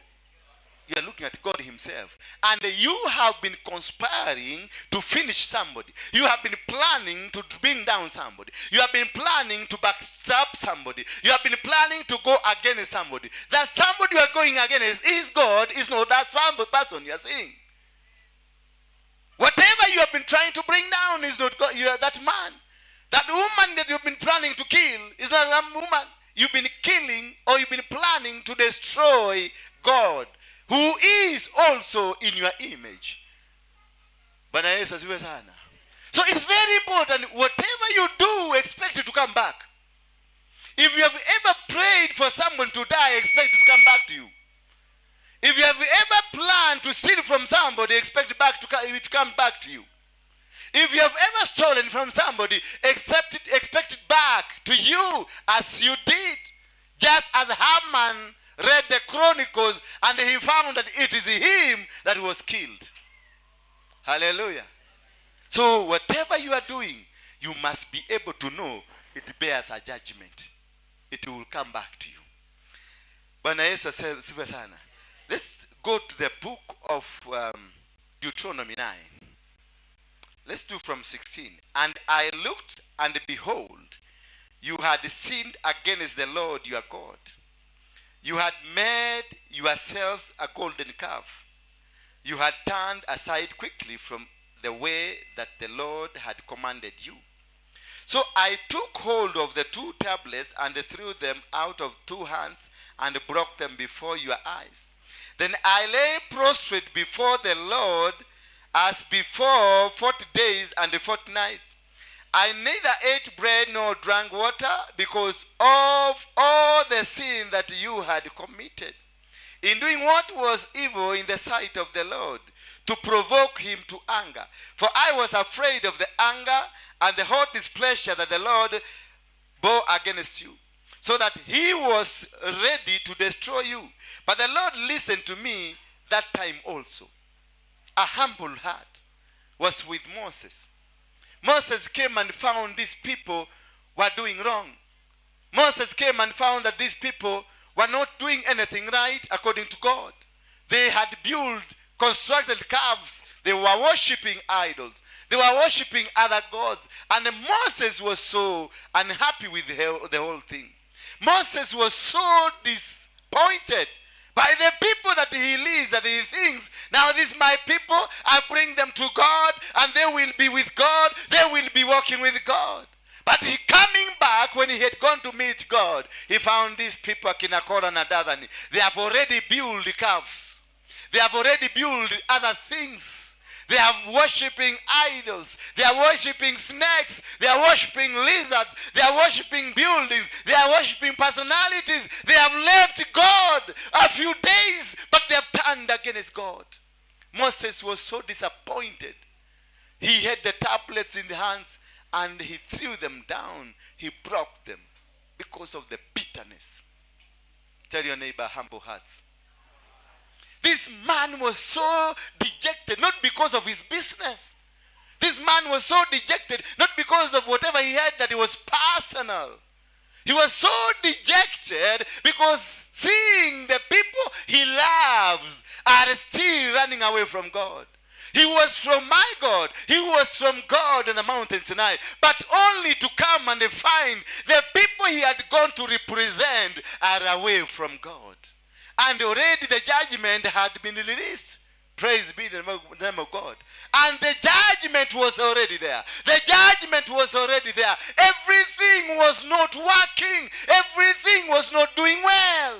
You are looking at God himself. And you have been conspiring to finish somebody. You have been planning to bring down somebody. You have been planning to backstab somebody. You have been planning to go against somebody. That somebody you are going against is God, is not that person you are seeing. Whatever you have been trying to bring down is not God. You are that man. That woman that you've been planning to kill is not that woman. You've been killing, or you've been planning to destroy God, who is also in your image. Bwana Yesu asifiwe sana. So it's very important, whatever you do, expect it to come back. If you have ever prayed for someone to die, expect it to come back to you. If you have ever planned to steal from somebody, expect it to come back to you. If you have ever stolen from somebody, expect it back to you as you did. Just as Haman read the Chronicles and he found that it is him that was killed. Hallelujah. So whatever you are doing, you must be able to know it bears a judgment. It will come back to you. Bwana Yesu asifiwe sana. Let's go to the book of Deuteronomy 9. Let's do from 16. And I looked, and behold, you had sinned against the Lord your God. You had made yourselves a golden calf. You had turned aside quickly from the way that the Lord had commanded you. So I took hold of the 2 tablets and threw them out of 2 hands and broke them before your eyes. Then I lay prostrate before the Lord as before 40 days and 40 nights. I neither ate bread nor drank water because of all the sin that you had committed, in doing what was evil in the sight of the Lord, to provoke him to anger. For I was afraid of the anger and the hot displeasure that the Lord bore against you, so that he was ready to destroy you. But the Lord listened to me that time also. A humble heart was with Moses. Moses came and found these people were doing wrong. Moses came and found that these people were not doing anything right according to God. They had constructed calves. They were worshipping idols. They were worshipping other gods. And Moses was so unhappy with the whole thing. Moses was so disappointed by the people that he leads, that he thinks, now these my people, I bring them to God, and they will be with God, they will be walking with God. But he coming back, when he had gone to meet God, he found these people, Kinakora and Adadani, they have already built calves. They have already built other things. They are worshipping idols. They are worshipping snakes. They are worshipping lizards. They are worshipping buildings. They are worshipping personalities. They have left God a few days, but they have turned against God. Moses was so disappointed. He had the tablets in the hands and he threw them down. He broke them because of the bitterness. Tell your neighbor, humble hearts. This man was so dejected, not because of his business. This man was so dejected, not because of whatever he had, that it was personal. He was so dejected because seeing the people he loves are still running away from God. He was from my God. He was from God in the mountain Sinai. But only to come and find the people he had gone to represent are away from God. And already the judgment had been released. Praise be the name of God. And the judgment was already there. The judgment was already there. Everything was not working. Everything was not doing well.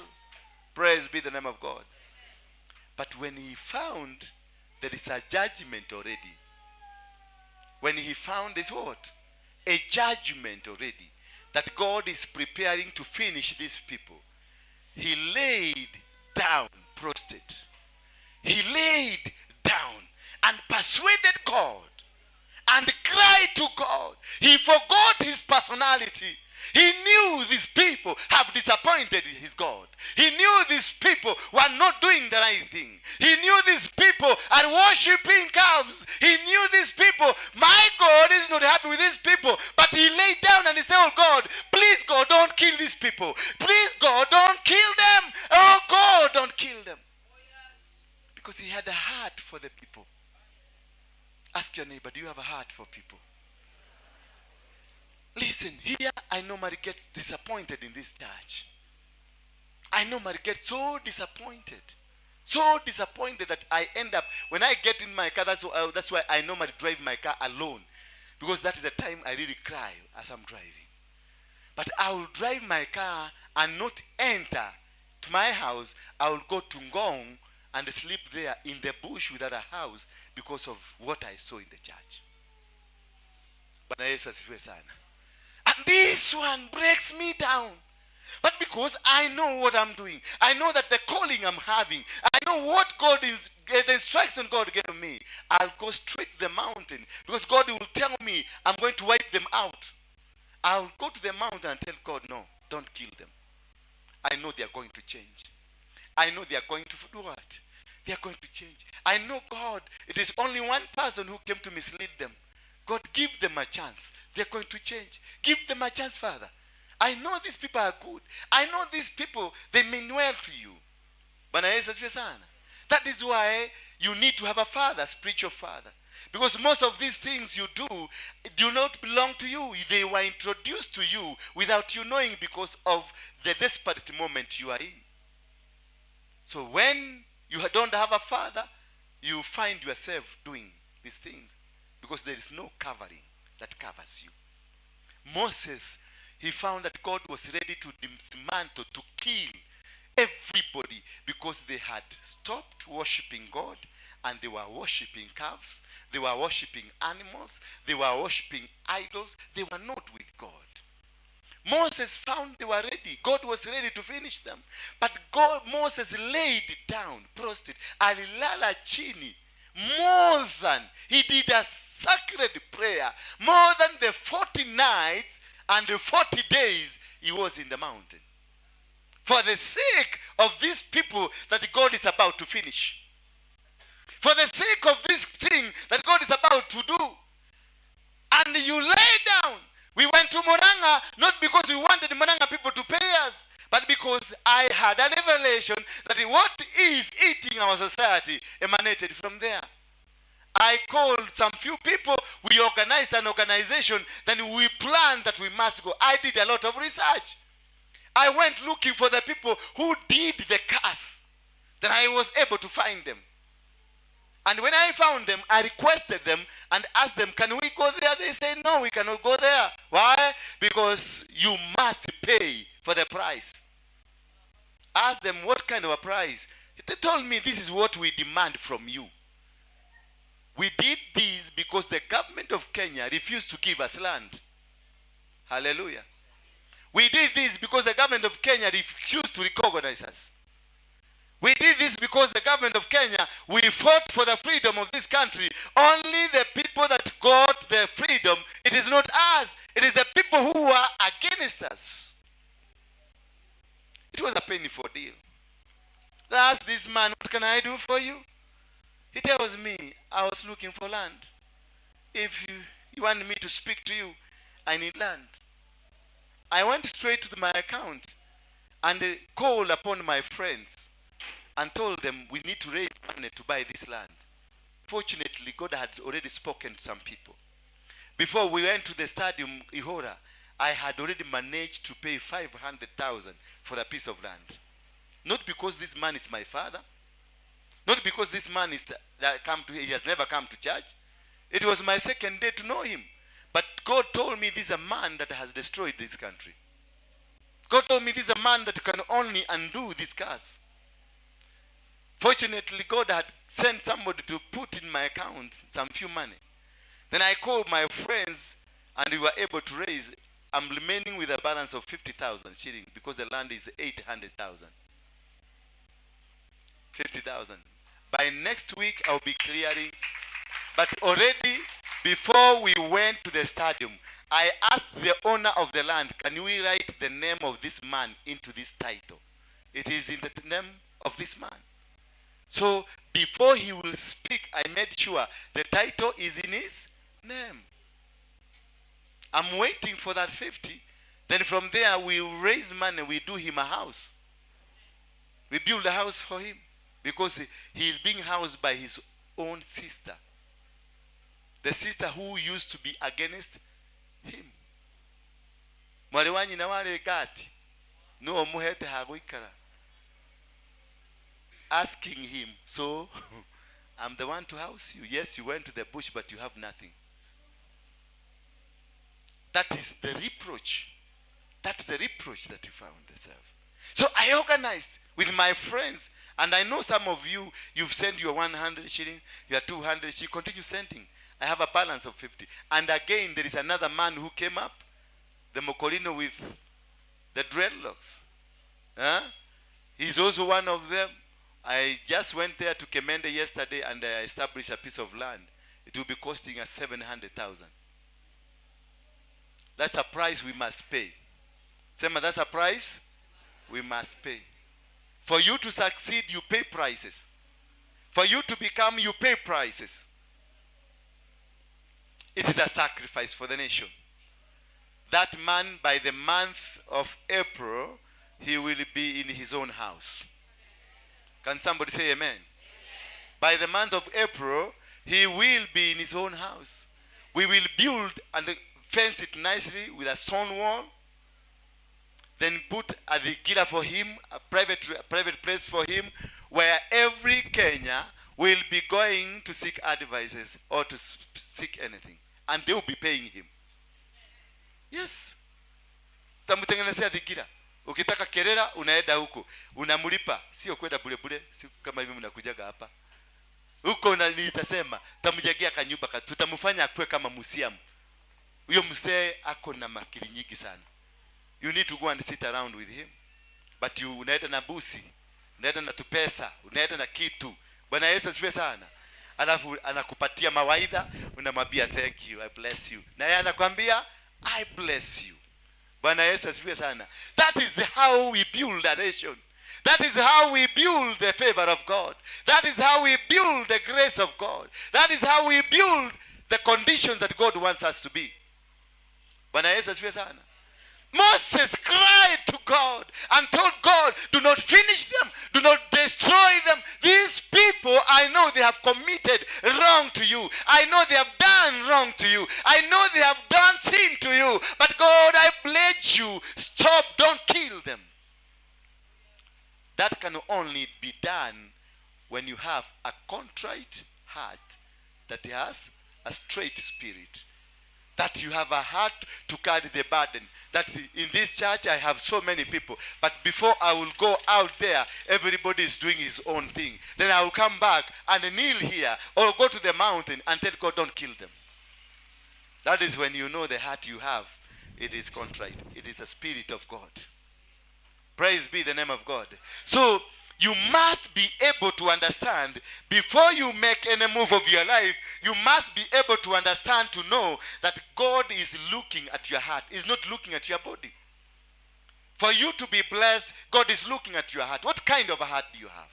Praise be the name of God. But when he found there is a judgment already. When he found this what? A judgment already. That God is preparing to finish these people. He laid down prostrate. He laid down and persuaded God and cried to God. He forgot his personality. He knew these people have disappointed his God. He knew these people were not doing the right thing. He knew these people are worshipping calves. He knew these people, my God is not happy with these people. But he laid down and he said, oh God, please God, don't kill these people. Please God, don't kill them. Oh God, heart for people. Listen, here I normally get disappointed in this church. I normally get so disappointed. So disappointed that I end up, when I get in my car, that's why I normally drive my car alone. Because that is the time I really cry as I'm driving. But I will drive my car and not enter to my house. I will go to Ngong and sleep there in the bush without a house because of what I saw in the church. But and this one breaks me down. But because I know what I'm doing, I know that the calling I'm having, I know what God is, the instruction God gave me, I'll go straight to the mountain. Because God will tell me I'm going to wipe them out. I'll go to the mountain and tell God, no, don't kill them. I know they are going to change. I know they are going to do what? They are going to change. I know God, it is only one person who came to mislead them. God, give them a chance. They are going to change. Give them a chance, Father. I know these people are good. I know these people, they mean well to you. That is why you need to have a father, spiritual father. Because most of these things you do not belong to you. They were introduced to you without you knowing because of the desperate moment you are in. So when you don't have a father, you find yourself doing these things because there is no covering that covers you. Moses, he found that God was ready to dismantle, to kill everybody because they had stopped worshiping God and they were worshiping calves, they were worshiping animals, they were worshiping idols. They were not with God. Moses found they were ready. God was ready to finish them. But Moses laid down, prostrate, alilala chini, more than, he did a sacred prayer, more than the 40 nights and the 40 days he was in the mountain. For the sake of these people that God is about to finish. For the sake of this thing that God is about to do. And you lay down. We went to Murang'a not because we wanted Murang'a people to pay us, but because I had a revelation that what is eating our society emanated from there. I called some few people, we organized an organization, then we planned that we must go. I did a lot of research. I went looking for the people who did the curse. Then I was able to find them. And when I found them, I requested them and asked them, can we go there? They said, no, we cannot go there. Why? Because you must pay for the price. Ask them, what kind of a price? They told me, this is what we demand from you. We did this because the government of Kenya refused to give us land. Hallelujah. We did this because the government of Kenya refused to recognize us. We did this because the government of Kenya, we fought for the freedom of this country. Only the people that got the freedom, it is not us. It is the people who are against us. It was a painful deal. I asked this man, what can I do for you? He tells me, I was looking for land. If you want me to speak to you, I need land. I went straight to my account and called upon my friends and told them we need to raise money to buy this land. Fortunately, God had already spoken to some people. Before we went to the stadium, Ihora, I had already managed to pay 500,000 for a piece of land. Not because this man is my father. Not because this man he has never come to church. It was my second day to know him. But God told me this is a man that has destroyed this country. God told me this is a man that can only undo this curse. Fortunately, God had sent somebody to put in my account some few money. Then I called my friends and we were able to raise. I'm remaining with a balance of 50,000 shillings because the land is 800,000. 50,000. By next week, I'll be clearing. But already, before we went to the stadium, I asked the owner of the land, can we write the name of this man into this title? It is in the name of this man. So, before he will speak, I made sure the title is in his name. I'm waiting for that 50. Then from there, we raise money, we do him a house. We build a house for him. Because he is being housed by his own sister. The sister who used to be against him. Mwale wanyi na wale gati. No muhete haguikara. Asking him, so I'm the one to house you. Yes, you went to the bush, but you have nothing. That is the reproach. That's the reproach that you found yourself. So I organized with my friends, and I know some of you, you've sent your 100 shilling, your 200 shilling, continue sending. I have a balance of 50. And again, there is another man who came up, the Mokolino with the dreadlocks. Huh? He's also one of them. I just went there to Kemende yesterday, and I established a piece of land. It will be costing us 700,000. That's a price we must pay. Sema, that's a price we must pay. For you to succeed, you pay prices. For you to become, you pay prices. It is a sacrifice for the nation. That man, by the month of April, he will be in his own house. Can somebody say amen? Amen? By the month of April, he will be in his own house. We will build and fence it nicely with a stone wall. Then put a gila for him, a private place for him, where every Kenya will be going to seek advices or to seek anything. And they will be paying him. Yes. Tamutengenezea dhikira. Ukitaka kerera unaenda huko. Unamulipa. Sio kwenda bure bure. Sio kama hivi mnakujaga hapa. Huko nitasema tamjagia kanyumba tutamfanya akue kama museum. Huyo mzee ako na makili nyingi sana. You need to go and sit around with him. But you unaenda na busi, unaenda na tupesa, unaenda na kitu. Bwana Yesu asifiwe sana. Alafu anakupatia mawaidha, unamwambia thank you, I bless you. Na yeye anakuambia I bless you. Bwana Yesu asifiwe sana. That is how we build a nation. That is how we build the favor of God. That is how we build the grace of God. That is how we build the conditions that God wants us to be. Bwana Yesu asifiwe sana. Moses cried to God and told God, do not finish them, do not destroy them. These people, I know they have committed wrong to you. I know they have done wrong to you. I know they have done sin to you. But God, I pledge you, stop, don't kill them. That can only be done when you have a contrite heart that has a straight spirit. That you have a heart to carry the burden. That in this church I have so many people. But before I will go out there, everybody is doing his own thing. Then I will come back and kneel here or go to the mountain and tell God, don't kill them. That is when you know the heart you have. It is contrite. It is a spirit of God. Praise be the name of God. So you must be able to understand, before you make any move of your life, you must be able to understand, to know that God is looking at your heart. He's not looking at your body. For you to be blessed, God is looking at your heart. What kind of a heart do you have?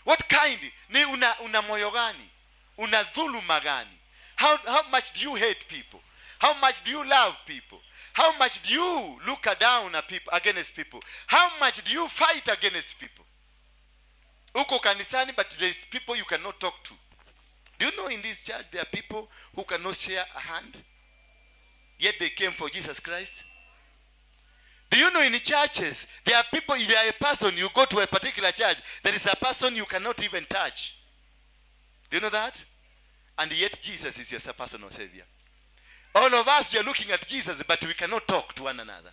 What kind? Ni una moyo gani? Una dhuluma gani? How much do you hate people? How much do you love people? How much do you look down at people, against people? How much do you fight against people? Uko kanisani, but there is people you cannot talk to. Do you know in this church there are people who cannot share a hand? Yet they came for Jesus Christ. Do you know in the churches there are people, there are a person, you go to a particular church, there is a person you cannot even touch. Do you know that? And yet Jesus is your personal savior. All of us, we are looking at Jesus, but we cannot talk to one another.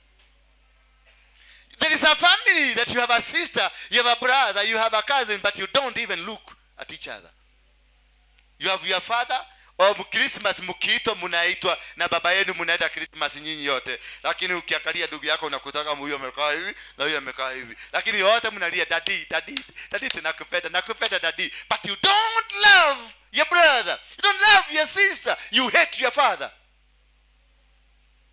There is a family that you have a sister, you have a brother, you have a cousin, but you don't even look at each other. You have your father, or Christmas mkiitwa munaitwa na baba yenu munaenda Christmas nyinyi yote. Lakini ukiangalia ndugu yako unakutaka huyo amekaa hivi na huyo amekaa hivi. Lakini yote mnalia daddy nakupenda daddy. But you don't love your brother. You don't love your sister. You hate your father.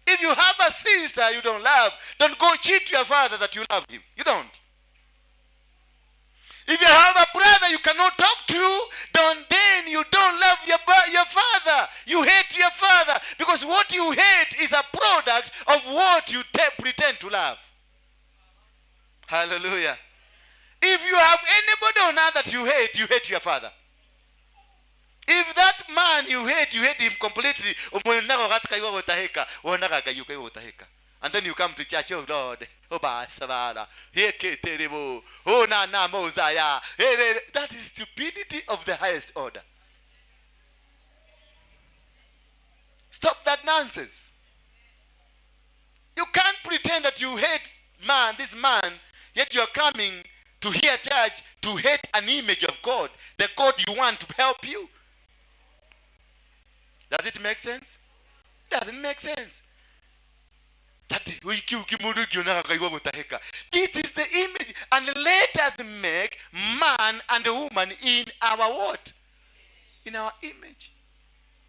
If you have a sister you don't love, don't go cheat your father that you love him. You don't. If you have a brother you cannot talk to, then you don't love your father. You hate your father, because what you hate is a product of what you pretend to love.'Hallelujah. If you have anybody on earth that you hate your father. If that man you hate him completely. And then you come to church, oh Lord, oh Basavara, oh Nana Mosiah. That is stupidity of the highest order. Stop that nonsense. You can't pretend that you hate this man, yet you are coming to hear church to hate an image of God, the God you want to help you. Does it make sense? Doesn't make sense. This is the image, and let us make man and woman in our what? In our image.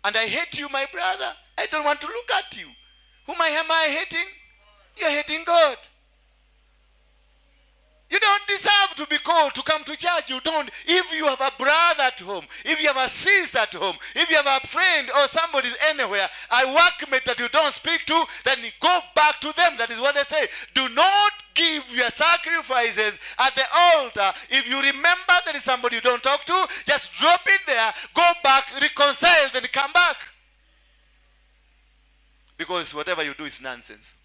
And I hate you, my brother. I don't want to look at you. Whom am I hating? You're hating God. You don't deserve to be called to come to church. You don't. If you have a brother at home, if you have a sister at home, if you have a friend or somebody anywhere, a workmate that you don't speak to, then go back to them. That is what they say. Do not give your sacrifices at the altar. If you remember there is somebody you don't talk to, just drop it there, go back, reconcile, then come back. Because whatever you do is nonsense.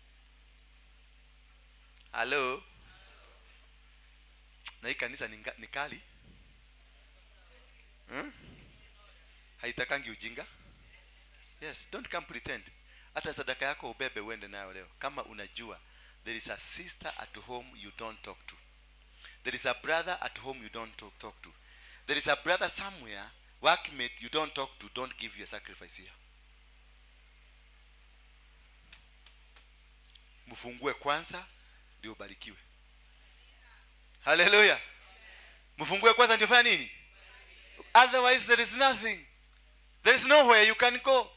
Hello? Na hii kanisa ni kali? Haitakangi ujinga? Yes, don't come pretend. Hata sadaka yako ubebe uende nayo leo. Kama unajua, there is a sister at home you don't talk to. There is a brother at home you don't talk to. There is a brother somewhere, workmate you don't talk to, don't give your sacrifice here. Mfungue kwanza, ndio ubarikiwe. Hallelujah. Mfungue kwanza ndio fanya nini? Otherwise there is nothing. There is nowhere you can go.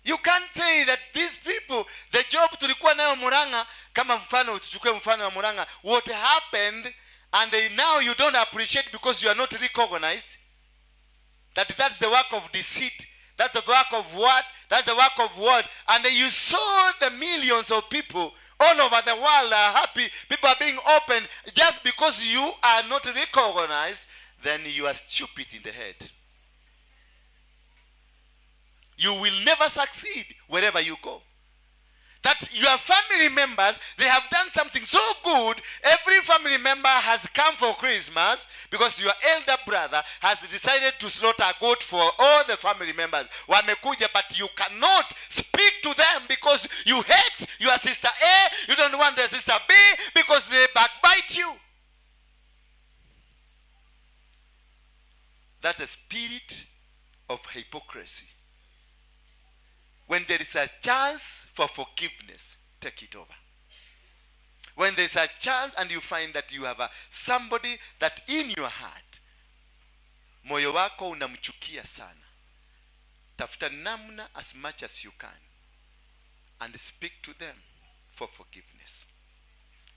You can't say that these people, the job tulikuwa nayo Muranga, kama mfano tuchukue mfano wa Muranga, what happened and now you don't appreciate because you are not recognized. That's the work of deceit. That's the work of what? That's the work of what? And you saw the millions of people all over the world are happy. People are being opened. Just because you are not recognized, then you are stupid in the head. You will never succeed wherever you go. That your family members, they have done something so good. Every family member has come for Christmas because your elder brother has decided to slaughter a goat for all the family members. Wamekuja, but you cannot speak to them because you hate your sister A. You don't want your sister B because they backbite you. That's the spirit of hypocrisy. When there is a chance for forgiveness, take it over. When there is a chance and you find that you have somebody that in your heart, moyo wako unamchukia sana, tafuta namna as much as you can and speak to them for forgiveness.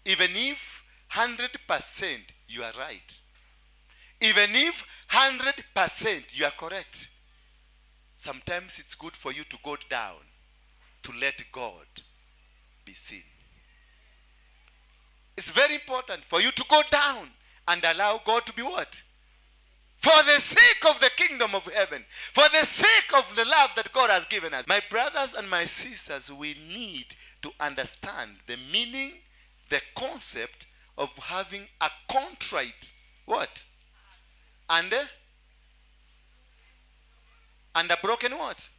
Even if 100% you are right, even if 100% you are correct, sometimes it's good for you to go down to let God be seen. It's very important for you to go down and allow God to be what? For the sake of the kingdom of heaven, for the sake of the love that God has given us. My brothers and my sisters, we need to understand the meaning, the concept of having a contrite what? And a broken what?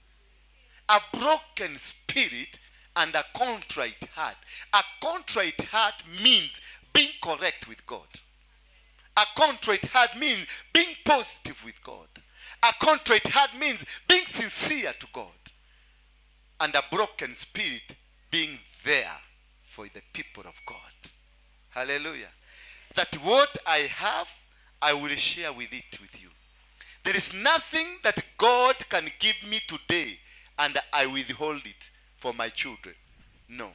A broken spirit and a contrite heart. A contrite heart means being correct with God. A contrite heart means being positive with God. A contrite heart means being sincere to God. And a broken spirit being there for the people of God. Hallelujah. That what I have, I will share with you. There is nothing that God can give me today and I withhold it for my children. No.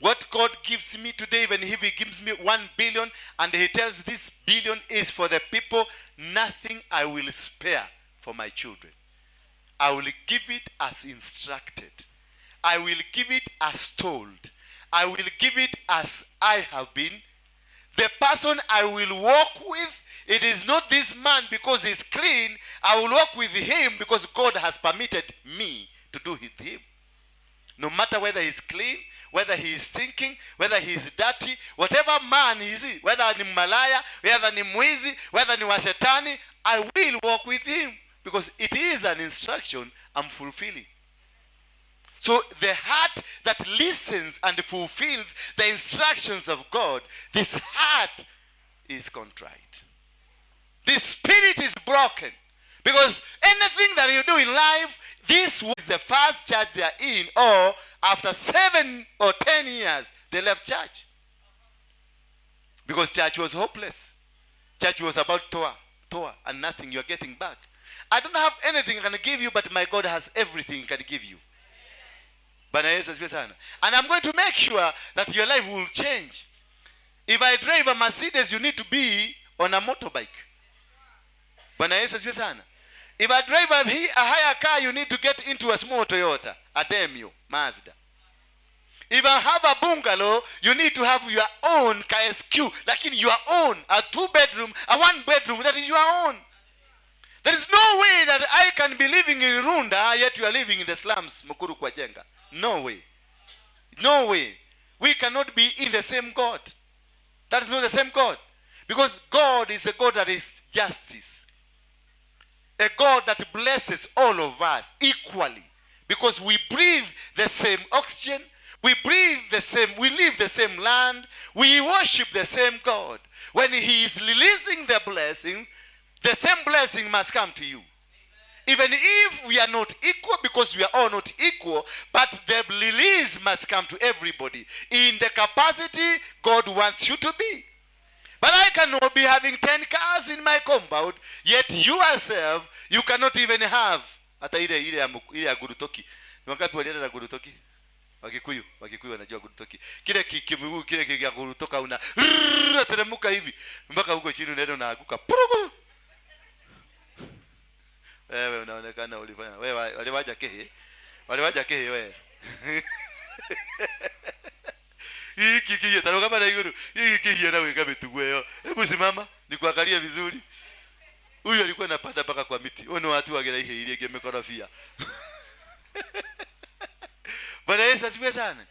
What God gives me today, even if He gives me 1 billion and He tells this billion is for the people, nothing I will spare for my children. I will give it as instructed. I will give it as told. I will give it as I have been The person I will walk with, it is not this man because he's clean. I will walk with him because God has permitted me to do with him. No matter whether he's clean, whether he is sinking, whether he is dirty, whatever man he is, whether ni malaya, whether ni mwizi, whether ni washetani, I will walk with him because it is an instruction I'm fulfilling. So the heart that listens and fulfills the instructions of God, this heart is contrite. This spirit is broken. Because anything that you do in life, this was the first church they are in, or after 7 or 10 years, they left church. Because church was hopeless. Church was about Toa, and nothing you're getting back. I don't have anything I can give you, but my God has everything he can give you. And I'm going to make sure that your life will change. If I drive a Mercedes, you need to be on a motorbike. If I drive a higher car, you need to get into a small Toyota, a Demio, Mazda. If I have a bungalow, you need to have your own KSQ, like in your own, a 2-bedroom, a 1-bedroom, that is your own. There is no way that I can be living in Runda, yet you are living in the slums, Mukuru kwa Jenga. No way. No way. We cannot be in the same God. That is not the same God. Because God is a God that is justice. A God that blesses all of us equally. Because we breathe the same oxygen. We breathe the same, we live the same land. We worship the same God. When he is releasing the blessings, the same blessing must come to you. Even if we are not equal, because we are all not equal, but the release must come to everybody in the capacity God wants you to be. But I cannot be having 10 cars in my compound, yet you yourself, you cannot even have. Hata ile ya gurutoki. Ni wangapi walienda na gurutoki? Wakikuyu wanajua gurutoki. Kile kimiguu kile kia gurutoka una teremuka hivi. Mpaka huko chini unaenda unaanguka. Purugu. Wewe unaonekana ulifanya. Wewe waliwaja kehe. Waliwaja kehe wewe. Hiki kiye taroka kama na iguru. Hiki kiye na weka betugweyo. Hebu simama nikuangalie vizuri. Huyu alikuwa anapanda mpaka kwa miti. Ono watu wagera ihe ile gemekorofia. Bwana Yesu asifiwe sana.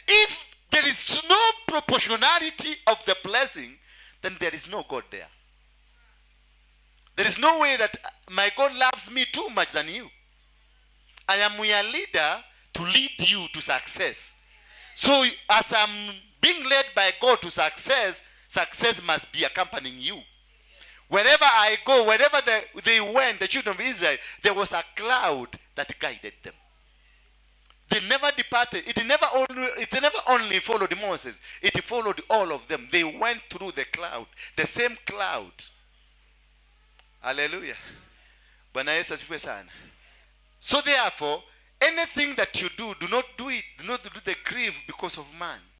If there is no proportionality of the blessing, then there is no God there. There is no way that my God loves me too much than you. I am your leader to lead you to success. So as I'm being led by God to success, success must be accompanying you. Wherever I go, wherever they went, the children of Israel, there was a cloud that guided them. They never departed. It never only followed Moses. It followed all of them. They went through the cloud. The same cloud. Hallelujah. Bwana Yesu asifiwe sana. So therefore, anything that you do, do not do the grieve because of man.